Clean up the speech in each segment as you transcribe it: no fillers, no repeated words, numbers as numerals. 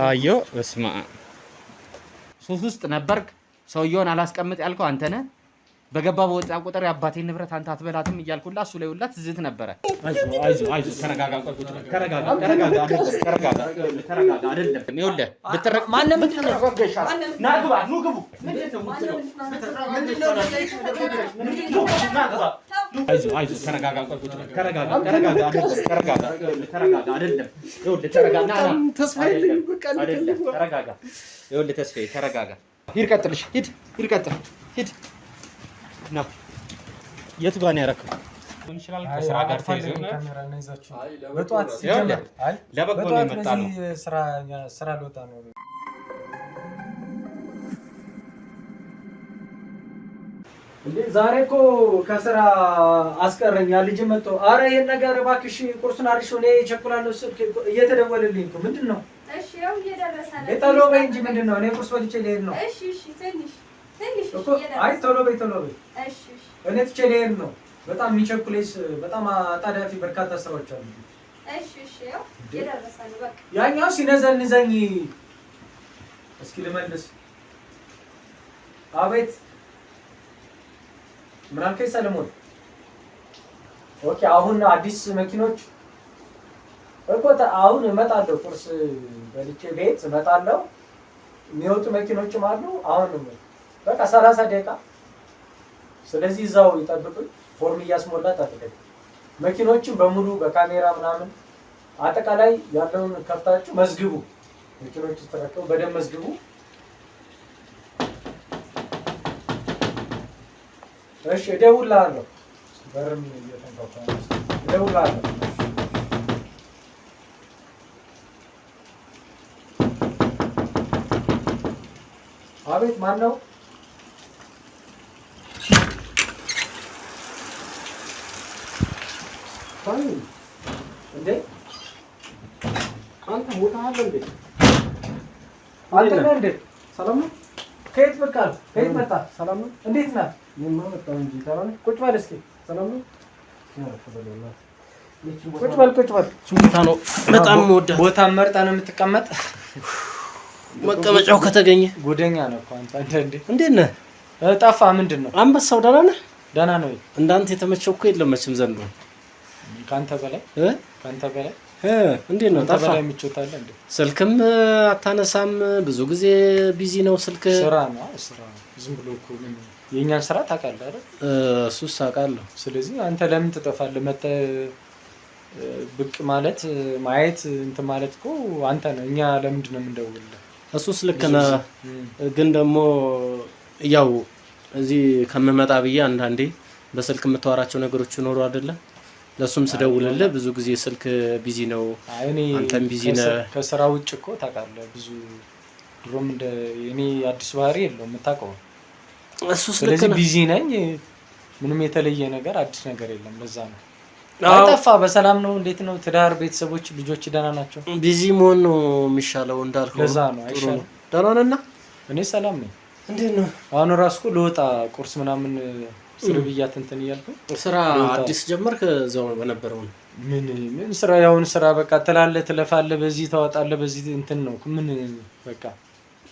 አዮ በስማ ሱስ ውስጥ ነበርክ። ሰውየውን አላስቀምጥ ያልከው አንተ ነህ። በገባ በወጣ ቁጥር የአባቴን ንብረት አንተ አትበላትም እያልኩላ እሱ ላይ ሁላ ትዝት ነበረ። አይዞ ተረጋጋ። ተረጋጋ አይደለም ይኸውልህ ብትረቅ ማንም ናግባ ኑግቡ አይዞ ተረጋጋ አይደለም ይኸውልህ ተረጋጋ ተስፋዬ አይደለም ተረጋጋ ይኸውልህ ተስፋዬ ተረጋጋ። ሂድ ቀጥልሽ ሂድ ቀጥል ሂድ ና የት ጋር ነው ያረከው? ምን ይችላል ከስራ ጋር ተይዞ ነው ካሜራ ነው ይዛችሁ በጧት ሲጀምር አይ ለበጎ ነው የመጣው ስራ ልወጣ ነው እንዴ ዛሬ እኮ ከስራ አስቀረኛ ልጅ መጥቶ አረ ይሄን ነገር እባክሽ ቁርስን አርሽ ነው እቸኩላለሁ ስልክ እየተደወለልኝ እኮ ምንድነው? እሺ ያው እየደረሰ ነው የጠሎ በይ እንጂ ምንድነው? እኔ ቁርስ በልቼ ልሄድ ነው። እሺ ትንሽ እኮ አይ ቶሎ በይ እሺ እኔ ትቼ ልሄድ ነው። በጣም የሚቸኩለኝ በጣም አጣዳፊ በርካታ ስራዎች አሉ። እሺ ያው እየደረሰ ነው በቃ ያኛው ሲነዘንዘኝ እስኪ ልመልስ። አቤት ምን አልከኝ ሰለሞን? ኦኬ አሁን አዲስ መኪኖች እኮ አሁን እመጣለሁ። ቁርስ በልቼ ቤት እመጣለሁ። የሚወጡ መኪኖችም አሉ። አሁን በቃ 30 ደቂቃ ስለዚህ እዛው ይጠብቁኝ። ፎርም እያስሞላ ጠብቀኝ። መኪኖችን በሙሉ በካሜራ ምናምን አጠቃላይ ያለውን ከፍታችሁ መዝግቡ። መኪኖች ተረከቡ በደንብ መዝግቡ። እሺ እደውልልሃለሁ። በርም እየተንቀሳቀሰ ነው። እደውልልሃለሁ። አቤት ማን ነው? ታኒ እንዴ አንተ ሞታሃል እንዴ? አንተ እንዴ ሰላም ነው? ከየት በቃል ከየት መጣ? ሰላም ነው? እንዴት ነህ? ምን መጣው እንጂ ሰላም ነው? ቁጭ በል እስኪ ሰላም ነው? ቁጭ በል ሱሙታ ነው በጣም ወደ ቦታ መርጣ ነው የምትቀመጥ። መቀመጫው ከተገኘ ጉደኛ ነው እኮ አንተ እንዴት ነህ? ጠፋ ምንድነው? አንበሳው ደህና ነህ? ደህና ነው። እንዳንተ የተመቸው እኮ የለም መቼም ዘንድሮ ካንተ በላይ እንዴት ነው? ጠፋ በላይ ምቾታለ እንዴ? ስልክም አታነሳም። ብዙ ጊዜ ቢዚ ነው ስልክ። ስራ ዝም ብሎ እኮ ምን የኛን ስራ ታውቃለህ አይደል? እሱስ አውቃለሁ። ስለዚህ አንተ ለምን ትጠፋለህ? መጣ ብቅ ማለት ማየት እንትን ማለት እኮ አንተ ነው። እኛ ለምንድን ነው የምንደውልልህ? እሱስ ልክ ነህ። ግን ደግሞ ያው እዚህ ከመመጣ ብዬ አንዳንዴ በስልክ የምታወራቸው ነገሮች ይኖሩ አይደለ? ለሱም ስደውልልህ ብዙ ጊዜ ስልክ ቢዚ ነው። አንተም ቢዚ ነህ። ከስራ ውጭ እኮ ታውቃለህ ብዙ ድሮም እንደ እኔ አዲስ ባህሪ የለውም የምታውቀው። እሱስ ልክ ነህ። ቢዚ ነኝ። ምንም የተለየ ነገር አዲስ ነገር የለም። ለዛ ነው አይጠፋ። በሰላም ነው? እንዴት ነው ትዳር፣ ቤተሰቦች፣ ልጆች ደህና ናቸው? ቢዚ መሆን ነው የሚሻለው እንዳልከው። ለዛ ነው አይሻልም? ደህና ነህና? እኔ ሰላም ነኝ። እንዴት ነው አሁን ራስኩ ልወጣ ቁርስ ምናምን ስርብያት እንትን እያልኩ ስራ አዲስ ጀመርክ? እዛው በነበረው ምን ስራ ያውን ስራ በቃ ትላለህ ትለፋለህ፣ በዚህ ታወጣለህ፣ በዚህ እንትን ነው ምን በቃ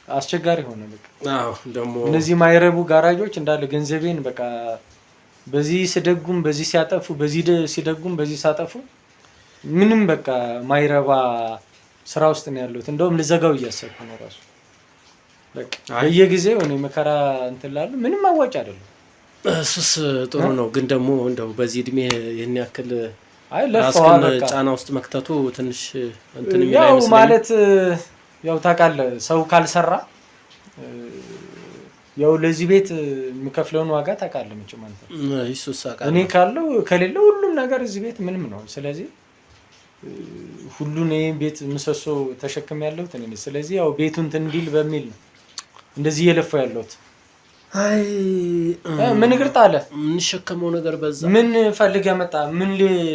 አስቸጋሪ ሆነ። በቃ አዎ ደግሞ እነዚህ ማይረቡ ጋራጆች እንዳለ ገንዘቤን በቃ በዚህ ሲደጉም በዚህ ሲያጠፉ፣ በዚህ ሲደጉም በዚህ ሳጠፉ ምንም በቃ ማይረባ ስራ ውስጥ ነው ያለሁት። እንደውም ልዘጋው እያሰብኩ ነው ራሱ በቃ በየጊዜው እኔ መከራ እንትን ላሉ ምንም አዋጭ አይደለም። እሱስ ጥሩ ነው። ግን ደግሞ እንደው በዚህ እድሜ ይሄን ያክል ራስህን ጫና ውስጥ መክተቱ ትንሽ እንትን የሚላይ መስለኝ። ያው ማለት ያው ታውቃለህ ሰው ካልሰራ ያው ለዚህ ቤት የሚከፍለውን ዋጋ ታውቃለህ መቼም አንተ። እሱስ አውቃለሁ። እኔ ካለው ከሌለው ሁሉም ነገር እዚህ ቤት ምንም ነው። ስለዚህ ሁሉን ይሄን ቤት ምሰሶ ተሸክም ያለሁት እኔ ነኝ። ስለዚህ ያው ቤቱን እንትን እንዲል በሚል ነው እንደዚህ እየለፋው ያለሁት። አይ ምን ግርጣ አለ? ምን ሸከመው ነገር በዛ። ምን ፈልገህ መጣ? ምን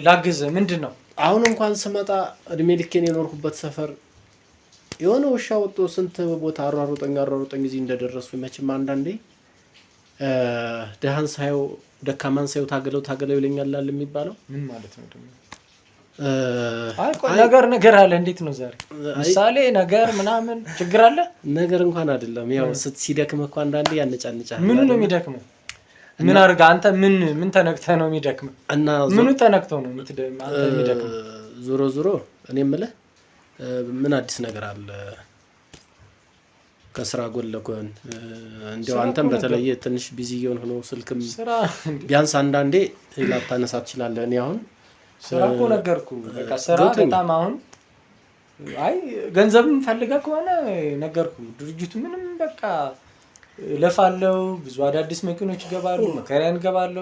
ላግዝ? ምንድነው? አሁን እንኳን ስመጣ እድሜ ልኬን የኖርኩበት ሰፈር የሆነ ውሻ ወጥቶ ስንት ቦታ አሯሩጠኝ እዚህ እንደደረሱ መቼም አንዳንዴ ደሃን ሳይው ደካማን ሳይው ታገለው ይለኛል የሚባለው ምን ማለት ነው ደግሞ? ነገር አለ። እንዴት ነው ዛሬ ምሳሌ ነገር ምናምን ችግር አለ? ነገር እንኳን አይደለም ያው ሲደክም እኮ አንዳንዴ ያነጫንጫል። ምኑ ነው የሚደክመው? ምን አርጋ አንተ ምን ተነክተህ ነው የሚደክመው? እና ምኑ ተነክተው ነው አንተ የሚደክመው? ዞሮ እኔ የምልህ ምን አዲስ ነገር አለ ከስራ ጎን ለጎን? እንደው አንተም በተለየ ትንሽ ቢዚ ሆኖ ስልክም ቢያንስ አንዳንዴ ላታነሳ ትችላለህ። እኔ አሁን ስራ እኮ ነገርኩ በቃ ስራ በጣም አሁን ገንዘብም ፈልገህ ከሆነ ነገርኩ ድርጅቱ ምንም በቃ ለፋለው ብዙ አዳዲስ መኪኖች ይገባሉ፣ መከራያን ይገባሉ።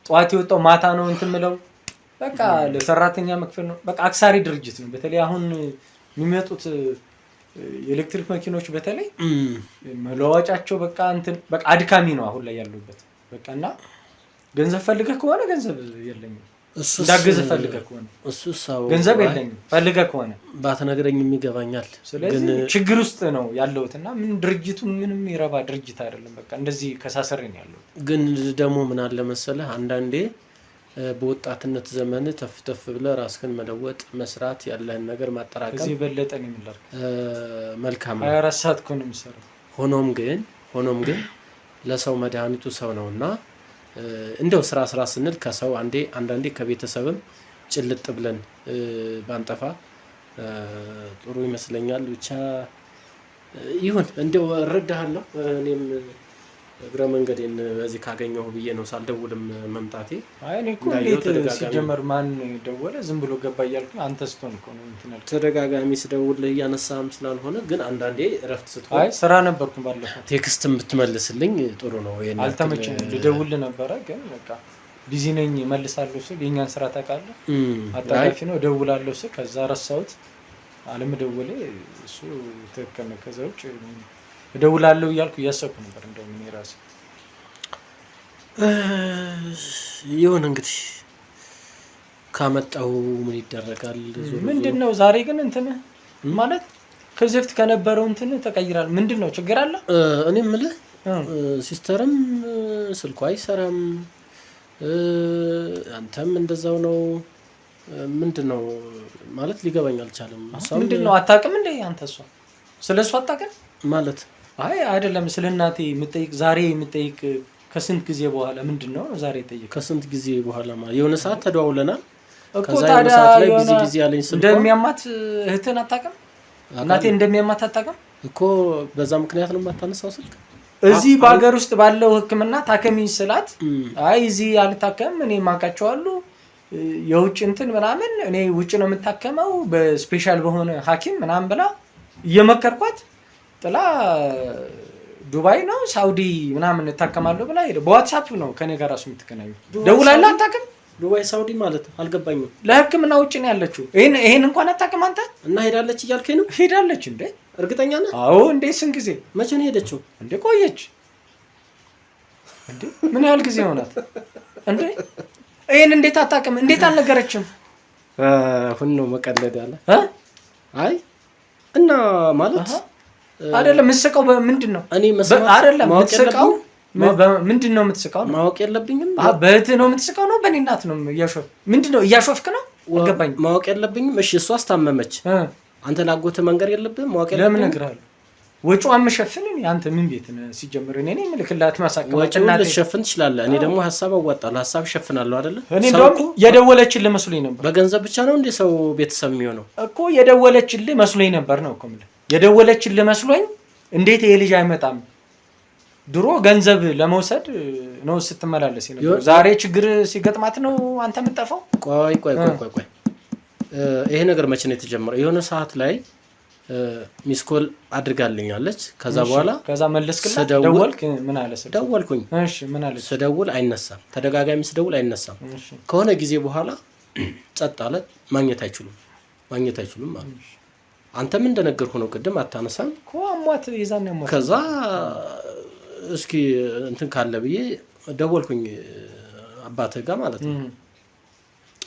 ጧት ይወጣው ማታ ነው እንትምለው በቃ ለሰራተኛ መክፈል ነው። በቃ አክሳሪ ድርጅት ነው። በተለይ አሁን የሚመጡት የኤሌክትሪክ መኪኖች በተለይ መለዋወጫቸው በቃ አድካሚ ነው አሁን ላይ ያሉበት በቃና ገንዘብ ፈልገህ ከሆነ ገንዘብ የለኝም እንዳገዘ ፈልገህ ከሆነ ገንዘብ የለኝም ፈልገህ ከሆነ ባትነግረኝም ይገባኛል። ግን ችግር ውስጥ ነው ያለውትና ምን ድርጅቱ ምንም ይረባ ድርጅት አይደለም። በቃ እንደዚህ ከሳሰሬ ነው ያለው። ግን ደግሞ ምን አለ መሰለህ አንዳንዴ በወጣትነት ዘመን ተፍተፍ ብለህ ራስህን መለወጥ መስራት ያለህን ነገር ማጠራቀም እዚህ በለጠን ይምላል መልካም ነው። 24 ሰዓት እኮ ነው የሚሰራው። ሆኖም ግን ለሰው መድኃኒቱ ሰው ነውና እንደው ስራ ስንል ከሰው አንዳንዴ ከቤተሰብም ጭልጥ ብለን ባንጠፋ ጥሩ ይመስለኛል። ብቻ ይሁን እንደው እረዳሃለሁ። እኔም እግረ መንገዴን በዚህ ካገኘሁ ብዬ ነው ሳልደውልም መምጣቴ። እኔ እኮ እንዴት ሲጀመር ማን ደወለ ዝም ብሎ ገባ እያልኩ አንተ ስትሆን እኮ ነው እንትናል ተደጋጋሚ ስደውልልህ እያነሳህም ስላልሆነ ግን አንዳንዴ እረፍት ስትሆን ስራ ነበርኩ ባለፈው ቴክስትም ብትመልስልኝ ጥሩ ነው። አልተመቸኝም ልደውልልህ ነበረ ግን በቃ ቢዚ ነኝ መልሳለሁ ስል የኛን ስራ ታውቃለህ አጣዳፊ ነው እደውላለሁ ስል ከዛ ረሳሁት አለመደወሌ እሱ ትክክል ነው። ከዛ ውጭ እደውላለሁ እያልኩ እያሰብኩ ነበር እንደውም እኔ ራሴ ይሁን እንግዲህ ካመጣው ምን ይደረጋል። ምንድነው ዛሬ ግን እንትን ማለት ከዚህ በፊት ከነበረው እንትን ተቀይራል። ምንድነው ችግር አለ? እኔ የምልህ ሲስተርም ስልኳ አይሰራም አንተም እንደዛው ነው። ምንድነው ማለት ሊገባኝ አልቻለም። ምንድነው አታውቅም እንዴ አንተ? እሷ ስለሷ አታውቅም ማለት አይደለም ስለናቴ የምጠይቅ ዛሬ የምጠይቅ ከስንት ጊዜ በኋላ ምንድነው ዛሬ ጠይቅ? ከስንት ጊዜ በኋላ ማለት የሆነ ሰዓት ተደዋውለናል እኮ ታዲያ ላይ ቢዚ ጊዜ ያለኝ ስልኳ እንደሚያማት እህትን አታውቅም? እናቴ እንደሚያማት አታውቅም እኮ በዛ ምክንያት ነው የማታነሳው ስልክ። እዚህ በአገር ውስጥ ባለው ሕክምና ታከሚኝ ስላት እዚህ አልታከም እኔ ማውቃቸዋለሁ የውጭ እንትን ምናምን እኔ ውጭ ነው የምታከመው በስፔሻል በሆነ ሐኪም ምናምን ብላ እየመከርኳት ጥላ ዱባይ ነው ሳውዲ ምናምን እታከማለሁ ብላ ሄደ። በዋትስአፕ ነው ከኔ ጋር ራሱ የምትገናኙ። ደውላላ አታውቅም? ዱባይ ሳውዲ ማለት አልገባኝም። ለሕክምና ውጭ ነው ያለችው። ይሄን እንኳን አታውቅም አንተ? እና ሄዳለች እያልከኝ ነው? ሄዳለች እንዴ? እርግጠኛ ነህ? አዎ። እንዴ ስንት ጊዜ? መቼ ነው ሄደችው? እንዴ ቆየች እንዴ? ምን ያህል ጊዜ ሆናት እንዴ? ይሄን እንዴት አታውቅም? እንዴት አልነገረችም? አሁን ነው መቀለድ አለ። አይ እና ማለት አይደለም የምትስቀው ምንድን ነው? እኔ መስማት አይደለም የምትስቀው ምንድን ነው የምትስቀው? ማወቅ የለብኝም። በእህትህ ነው የምትስቀው ነው በእኔ እናት ነው እያሾፍክ? ምንድን ነው እያሾፍክ ነው? አልገባኝም። ማወቅ የለብኝም። እሺ እሷ አስታመመች አንተ ላጎትህ መንገር የለብህም? ማወቅ የለብኝም። ለምን እነግርሃለሁ? ወጪዋን መሸፈንን አንተ ምን ቤት ነህ ሲጀምር? እኔ ነኝ ምልክላት ማሳከም ወጪውን ልትሸፍን ትችላለህ። እኔ ደግሞ ሀሳብ አዋጣለሁ ሀሳብ እሸፍናለሁ አይደለ? እኔ እንደውም የደወለችልህ መስሎኝ ነበር። በገንዘብ ብቻ ነው እንዴ ሰው ቤተሰብ የሚሆነው? እኮ የደወለችልህ መስሎኝ ነበር ነው እኮ የምልህ። የደወለችልህ መስሎኝ እንዴት ይሄ ልጅ አይመጣም? ድሮ ገንዘብ ለመውሰድ ነው ስትመላለስ ነበር። ዛሬ ችግር ሲገጥማት ነው አንተ የምትጠፋው? ቆይ ይሄ ነገር መቼ ነው የተጀመረው? የሆነ ሰዓት ላይ ሚስኮል አድርጋልኛለች። ከዛ በኋላ መለስክላት? ደወልክ? ምን አለ? ደወልኩኝ። እሺ ምን አለ? ስደውል አይነሳም። ተደጋጋሚ ስደውል አይነሳም። ከሆነ ጊዜ በኋላ ጸጥ አለ። ማግኘት አይችሉም ማለት አንተም እንደነገርኩህ ነው። ቅድም አታነሳም እኮ አሟት ይዛን ያሟት። ከዛ እስኪ እንትን ካለ ብዬ ደወልኩኝ አባትህ ጋር ማለት ነው።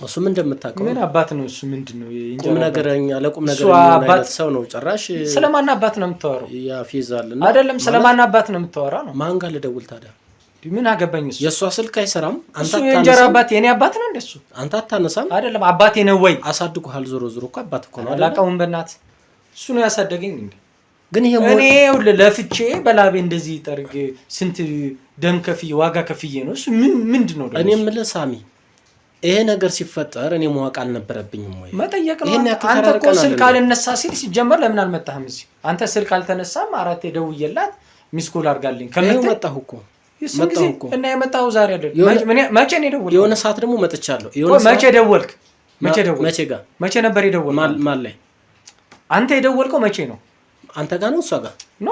እሱም እንደምታውቀው ምን አባት ነው እሱ? ምንድነው ቁም ነገረኛ ለቁም ነገረኛ ሰው ነው። ጭራሽ ስለማን አባት ነው የምታወራው? ያፊዛልና አይደለም ስለማን አባት ነው የምታወራው ነው? ማን ጋር ልደውል ታዲያ? ምን አገባኝ እሱ የሷ ስልክ አይሰራም አንተ የእንጀራ አባት የኔ አባት ነው እንደሱ አንተ አታነሳም አይደለም አባቴ ነው ወይ አሳድጎሃል ዞሮ እኮ አባት እኮ ነው አላቀውም በእናት እሱ ነው ያሳደገኝ እንዴ ግን ይሄ እኔ ለፍቼ በላቤ እንደዚህ ጠርጌ ስንት ደም ከፍዬ ዋጋ ከፍዬ ነው እሱ ምንድነው ደግሞ እኔ የምልህ ሳሚ ይሄ ነገር ሲፈጠር እኔ ማወቅ አልነበረብኝም ወይ መጠየቅ ነው አንተ እኮ ስልክ አልነሳ ሲል ሲጀመር ለምን አልመጣህም እዚህ አንተ ስልክ አልተነሳም አራቴ ደውዬላት ሚስኮል አድርጋልኝ ከመጣ መጣሁ እኮ እና የመጣው ዛሬ አይደል መቼ ነው የደወልከው የሆነ ሰዓት ደግሞ መጥቻለሁ መቼ ደወልክ መቼ ነበር የደወልከው ማን ላይ አንተ የደወልከው መቼ ነው አንተ ጋር ነው እሷ ጋር ኖ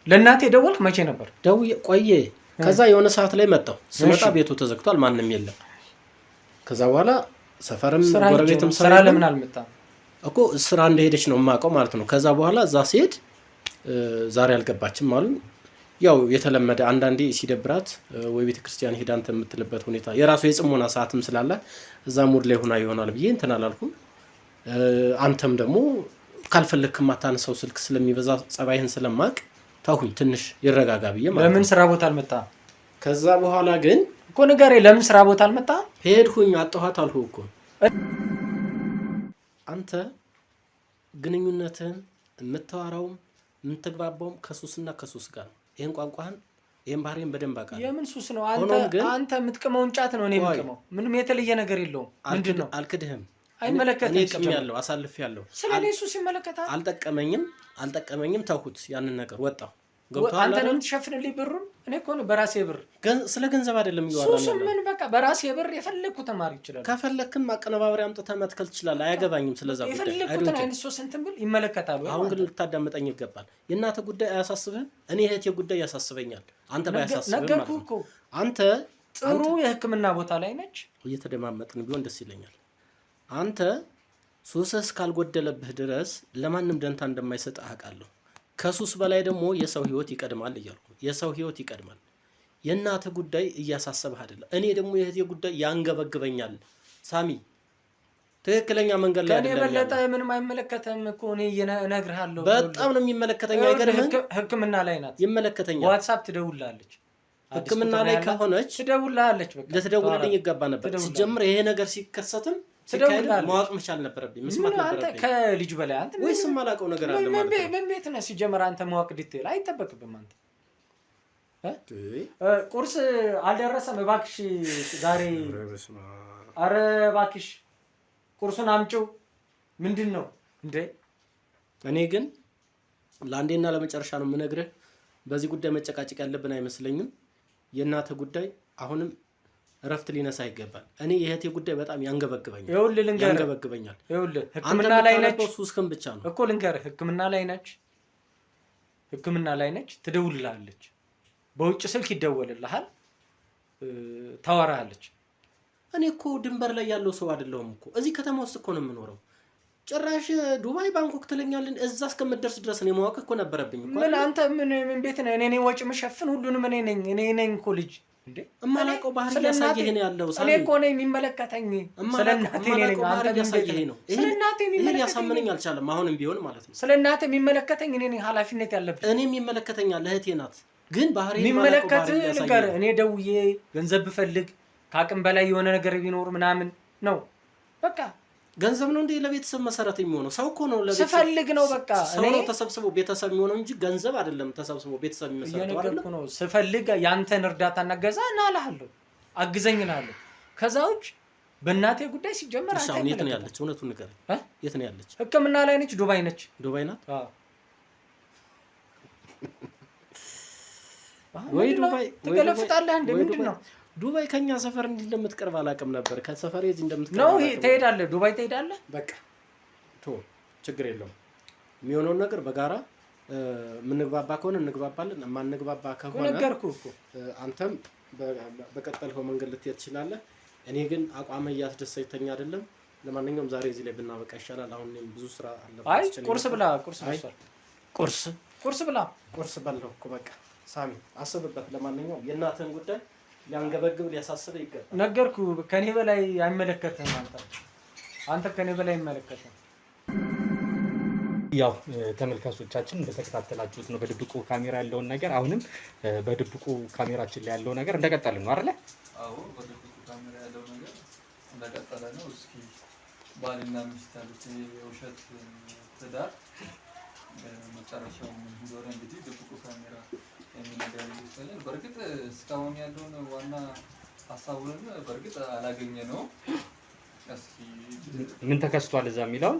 ለእናቴ የደወልክ መቼ ነበር ደውዬ ቆየ ከዛ የሆነ ሰዓት ላይ መጣሁ ስመጣ ቤቱ ተዘግቷል ማንንም የለም ከዛ በኋላ ሰፈርም ጎረቤትም ስራ ለምን አልመጣም እኮ ስራ እንደሄደች ነው የማውቀው ማለት ነው ከዛ በኋላ እዛ ሲሄድ ዛሬ አልገባችም ማለት ያው የተለመደ አንዳንዴ ሲደብራት ወይ ቤተክርስቲያን ሄዳ አንተ የምትልበት ሁኔታ የራሱ የጽሞና ሰዓትም ስላለ እዛ ሙድ ላይ ሆና ይሆናል ብዬ እንትን አላልኩም አንተም ደግሞ ካልፈለክ ማታነሳው ስልክ ስለሚበዛ ጸባይህን ስለማቅ ታሁኝ ትንሽ ይረጋጋ ብዬ ማለት ለምን ስራ ቦታ አልመጣም ከዛ በኋላ ግን እኮ ንገሬ ለምን ስራ ቦታ አልመጣም ሄድኩኝ አጣኋት አልሁ እኮ አንተ ግንኙነትህን የምታወራውም የምትግባባውም ከሱስና ከሱስ ጋር ነው ይሄን ቋንቋህን ይሄን ባህሪን በደንብ አውቃለሁ የምን ሱስ ነው አንተ የምትቀመው እንጫት ነው እኔ የምትቀመው ምንም የተለየ ነገር የለውም ምንድነው አልክድህም አይመለከተኝም እኔ ቀምያለሁ አሳልፌያለሁ ስለኔ ሱስ ይመለከታል አልጠቀመኝም ተውኩት ያንን ነገር ወጣው አንተ ነው የምትሸፍንልኝ ብሩን እኔ እኮ ነው በራሴ ብር ስለ ገንዘብ አይደለም ይዋራል ሱስ ምን በቃ በራሴ ብር የፈለኩት ተማሪ ይችላል ከፈለክም አቀነባብሪ አምጥተህ መትከል ትችላለህ አያገባኝም ስለዛ ጉዳይ የፈለኩት አይነት ሱስ እንትን ብል ይመለከታል አሁን ግን ልታዳምጠኝ ይገባል የእናተ ጉዳይ አያሳስብህም እኔ እህቴ ጉዳይ ያሳስበኛል አንተ ባያሳስብህ ነገርኩህ እኮ አንተ ጥሩ የህክምና ቦታ ላይ ነች እየተደማመጥን ቢሆን ደስ ይለኛል አንተ ሱስስ ካልጎደለብህ ድረስ ለማንም ደንታ እንደማይሰጥ አውቃለሁ ከሱስ በላይ ደግሞ የሰው ህይወት ይቀድማል እያልኩ የሰው ህይወት ይቀድማል የእናተ ጉዳይ እያሳሰበህ አይደለም እኔ ደግሞ የህቴ ጉዳይ ያንገበግበኛል ሳሚ ትክክለኛ መንገድ ላይ አይደለም ከኔ በለጠ ምንም አይመለከተም እኮ እኔ እነግርሃለሁ በጣም ነው የሚመለከተኝ አይገርምም ህክምና ላይ ናት ይመለከተኛል ዋትስአፕ ትደውላለች ህክምና ላይ ከሆነች ትደውላለች በቃ ለተደውልልኝ ይገባ ነበር ሲጀምር ይሄ ነገር ሲከሰትም ሲካሄድ ማወቅ መቻል ነበረብኝ መስማት ነበረብኝ አንተ ከልጅ በላይ አንተ ወይስ ማላቀው ነገር አለ ማለት ነው ምን ቤት ነህ ሲጀምር አንተ ማወቅ ዲቴል አይጠበቅብም አንተ ቁርስ አልደረሰም እባክሽ ዛሬ አረ እባክሽ ቁርሱን አምጪው ምንድነው እንዴ እኔ ግን ለአንዴና ለመጨረሻ ነው የምነግርህ በዚህ ጉዳይ መጨቃጨቅ ያለብን አይመስለኝም የእናተ ጉዳይ አሁንም ረፍት ሊነሳ ይገባል እኔ የህቴ ጉዳይ በጣም ያንገበግበኛል ያንገበግበኛል ህክምና ላይ ነች ሱስከም ብቻ ነው እኮ ልንገርህ ህክምና ላይ ነች ትደውልልሃለች በውጭ ስልክ ይደወልልሃል ታወራለች እኔ እኮ ድንበር ላይ ያለው ሰው አይደለሁም እኮ እዚህ ከተማ ውስጥ እኮ ነው የምኖረው ጭራሽ ዱባይ ባንኮክ ትለኛልን እዛ እስከምትደርስ ድረስ ነው ማወቅ እኮ ነበረብኝ እኮ ምን አንተ ምን ቤት ነህ እኔ ወጪ መሸፈን ሁሉንም እኔ ነኝ እኮ ልጅ እንዴ እማላቀው ባህሪ ያሳየህ ነው ያለው እኔ እኮ ነኝ የሚመለከተኝ ስለናቴ ነኝ አንተ ያሳየህ ነው ስለናቴ የሚመለከተኝ ያሳምነኝ አልቻለም አሁንም ቢሆን ማለት ነው ስለናቴ የሚመለከተኝ እኔ ነኝ ኃላፊነት ያለብኝ እኔ የሚመለከተኛል እህቴ ናት ግን ባህሪ የሚመለከት ነገር እኔ ደውዬ ገንዘብ ብፈልግ ካቅም በላይ የሆነ ነገር ቢኖር ምናምን ነው በቃ ገንዘብ ነው እንዴ ለቤተሰብ መሰረት የሚሆነው ሰው እኮ ነው ለቤተሰብ ስፈልግ ነው በቃ እኔ ተሰብስቦ ቤተሰብ የሚሆነው እንጂ ገንዘብ አይደለም ተሰብስቦ ቤተሰብ የሚመሰረተው አይደለም ነው ስፈልግ ያንተን እርዳታና ገዛ እናልሃለሁ አግዘኝናለሁ ከዛውጭ በእናቴ ጉዳይ ሲጀመር አንተ የት ነው ያለች እውነቱን ንገረኝ የት ነው ያለች ህክምና ላይ ነች ዱባይ ናት አዎ ወይ ዱባይ ተገለፍጣለህ እንዴ ምንድነው ዱባይ ከኛ ሰፈር እንዴ እንደምትቀርብ አላቀም ነበር ከሰፈር እዚህ እንደምትቀርብ ነው ትሄዳለህ ዱባይ ትሄዳለህ በቃ ችግር የለውም የሚሆነው ነገር በጋራ ምንግባባ ከሆነ እንግባባለን ማንግባባ ከሆነ ነገርኩህ እኮ አንተም በቀጠልከው መንገድ ልትሄድ ትችላለህ እኔ ግን አቋም እያስደሰተኛ አይደለም ለማንኛውም ዛሬ እዚህ ላይ ብናበቃ ይሻላል አሁን እኔም ብዙ ስራ አለበት አይ ቁርስ ብላ ቁርስ ብላ ቁርስ በለው እኮ በቃ ሳሚ አስብበት ለማንኛውም የእናትህን ጉዳይ ሊያንገበግብ ሊያሳስብ ይገባል ነገርኩህ ከኔ በላይ አይመለከትም አንተ ከኔ በላይ አይመለከትም ያው ተመልካቾቻችን እንደተከታተላችሁት ነው በድብቁ ካሜራ ያለውን ነገር። አሁንም በድብቁ ካሜራችን ላይ ያለው ነገር እንደቀጠለ ነው አይደል? አዎ በድብቁ ካሜራ ያለው ነገር እንደቀጠለ ነው። እስኪ ባልና ሚስት ያሉት የውሸት ትዳር መጨረሻው ምን እንደሆነ እንግዲህ ድብቁ ካሜራ የሚነገር ይመስላል። በእርግጥ እስካሁን ያለውን ዋና ሀሳቡን በእርግጥ አላገኘ ነው። እስኪ ምን ተከስቷል እዛ የሚለው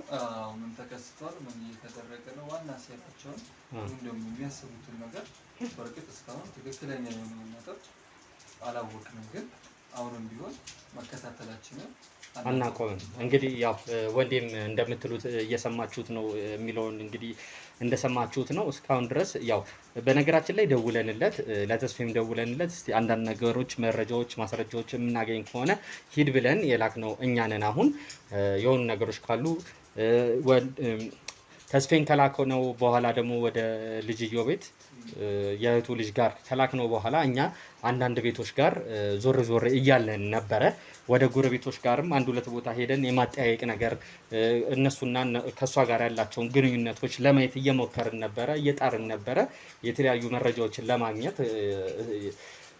ምን ተከስቷል፣ ምን እየተደረገ ነው፣ ዋና ሴራቸውን ወይም ደግሞ የሚያስቡትን ነገር በእርግጥ እስካሁን ትክክለኛ የሆነውን ነገር አላወቅንም። ግን አሁንም ቢሆን መከታተላችንን አናቆምም። እንግዲህ ያው ወንዴም እንደምትሉት እየሰማችሁት ነው የሚለውን እንግዲህ እንደሰማችሁት ነው እስካሁን ድረስ። ያው በነገራችን ላይ ደውለንለት ለተስፋም ደውለንለት እስቲ አንዳንድ ነገሮች መረጃዎች፣ ማስረጃዎች የምናገኝ ከሆነ ሂድ ብለን የላክነው እኛ ነን። አሁን የሆኑ ነገሮች ካሉ ተስፋን ከላከው ነው በኋላ ደግሞ ወደ ልጅየው ቤት የእህቱ ልጅ ጋር ከላክነው በኋላ እኛ አንዳንድ ቤቶች ጋር ዞር ዞር እያለን ነበረ። ወደ ጎረቤቶች ጋርም አንድ ሁለት ቦታ ሄደን የማጠያየቅ ነገር እነሱና ከእሷ ጋር ያላቸውን ግንኙነቶች ለማየት እየሞከርን ነበረ፣ እየጣርን ነበረ የተለያዩ መረጃዎችን ለማግኘት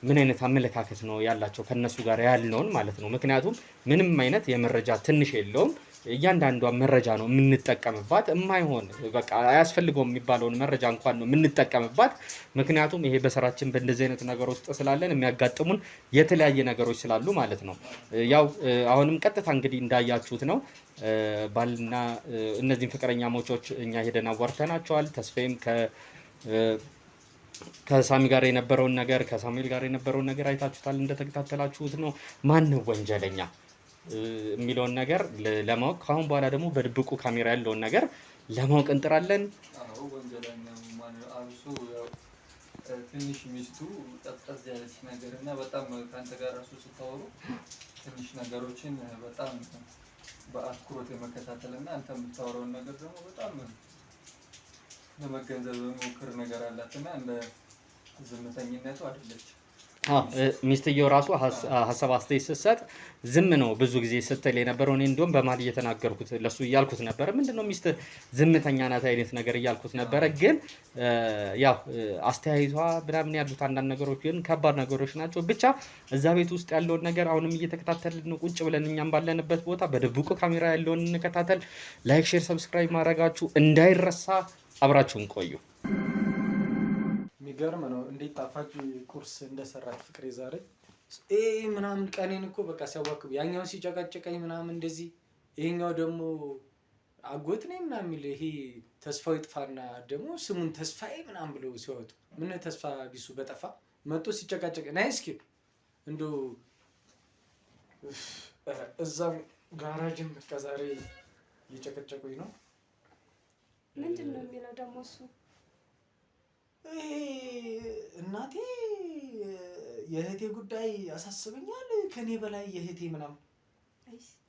ምን አይነት አመለካከት ነው ያላቸው ከነሱ ጋር ያለውን ማለት ነው። ምክንያቱም ምንም አይነት የመረጃ ትንሽ የለውም። እያንዳንዷ መረጃ ነው የምንጠቀምባት። የማይሆን በቃ አያስፈልገው የሚባለውን መረጃ እንኳን ነው የምንጠቀምባት። ምክንያቱም ይሄ በስራችን በእንደዚህ አይነት ነገር ውስጥ ስላለን የሚያጋጥሙን የተለያየ ነገሮች ስላሉ ማለት ነው። ያው አሁንም ቀጥታ እንግዲህ እንዳያችሁት ነው ባልና እነዚህን ፍቅረኛሞቾች እኛ ሄደን አዋርተናቸዋል። ተስፋዬም ከሳሚ ጋር የነበረውን ነገር ከሳሙኤል ጋር የነበረውን ነገር አይታችሁታል፣ እንደተከታተላችሁት ነው። ማን ነው ወንጀለኛ የሚለውን ነገር ለማወቅ ከአሁን በኋላ ደግሞ በድብቁ ካሜራ ያለውን ነገር ለማወቅ እንጥራለን። ወንጀለኛ አብሶ ትንሽ ሚስቱ ጠጥቀዝ ያለች ነገር እና በጣም ከአንተ ጋር ራሱ ስታወሩ ትንሽ ነገሮችን በጣም በአትኩሮት የመከታተል እና አንተ የምታወራውን ነገር ደግሞ በጣም ለመገንዘብ የሞክር ነገር አላት እና እንደ ዝምተኝነቱ አይደለች። ሚስትየው ራሱ ሀሳብ አስተያየት ስትሰጥ ዝም ነው ብዙ ጊዜ ስትል የነበረው። እኔ እንደውም በማል እየተናገርኩት ለሱ እያልኩት ነበረ፣ ምንድነው ሚስት ዝምተኛ ናት አይነት ነገር እያልኩት ነበረ። ግን ያው አስተያየቷ ምናምን ያሉት አንዳንድ ነገሮች ግን ከባድ ነገሮች ናቸው። ብቻ እዛ ቤት ውስጥ ያለውን ነገር አሁንም እየተከታተልን ቁጭ ብለን እኛም ባለንበት ቦታ በድብቁ ካሜራ ያለውን እንከታተል። ላይክ፣ ሼር፣ ሰብስክራይብ ማድረጋችሁ እንዳይረሳ። አብራችሁን ቆዩ። የሚገርም ነው እንዴት ጣፋጭ ቁርስ እንደሰራች ፍቅሬ ዛሬ ምናምን ቀኔን እኮ በቃ ሲያዋክቡ ያኛውን ሲጨቃጨቀኝ ምናምን እንደዚህ ይሄኛው ደግሞ አጎት ነኝ ምናምን የሚል ይሄ ተስፋው ይጥፋና ደግሞ ስሙን ተስፋዬ ምናምን ብለው ሲወጡ ምን ተስፋ ቢሱ በጠፋ መጥቶ ሲጨቃጨቅ ናይ እስኪ እንዶ እዛም ጋራጅም በቃ ዛሬ እየጨቀጨቁኝ ነው። ምንድን ነው የሚለው ደግሞ እሱ? እናቴ የእህቴ ጉዳይ ያሳስበኛል ከኔ በላይ የእህቴ ምናምን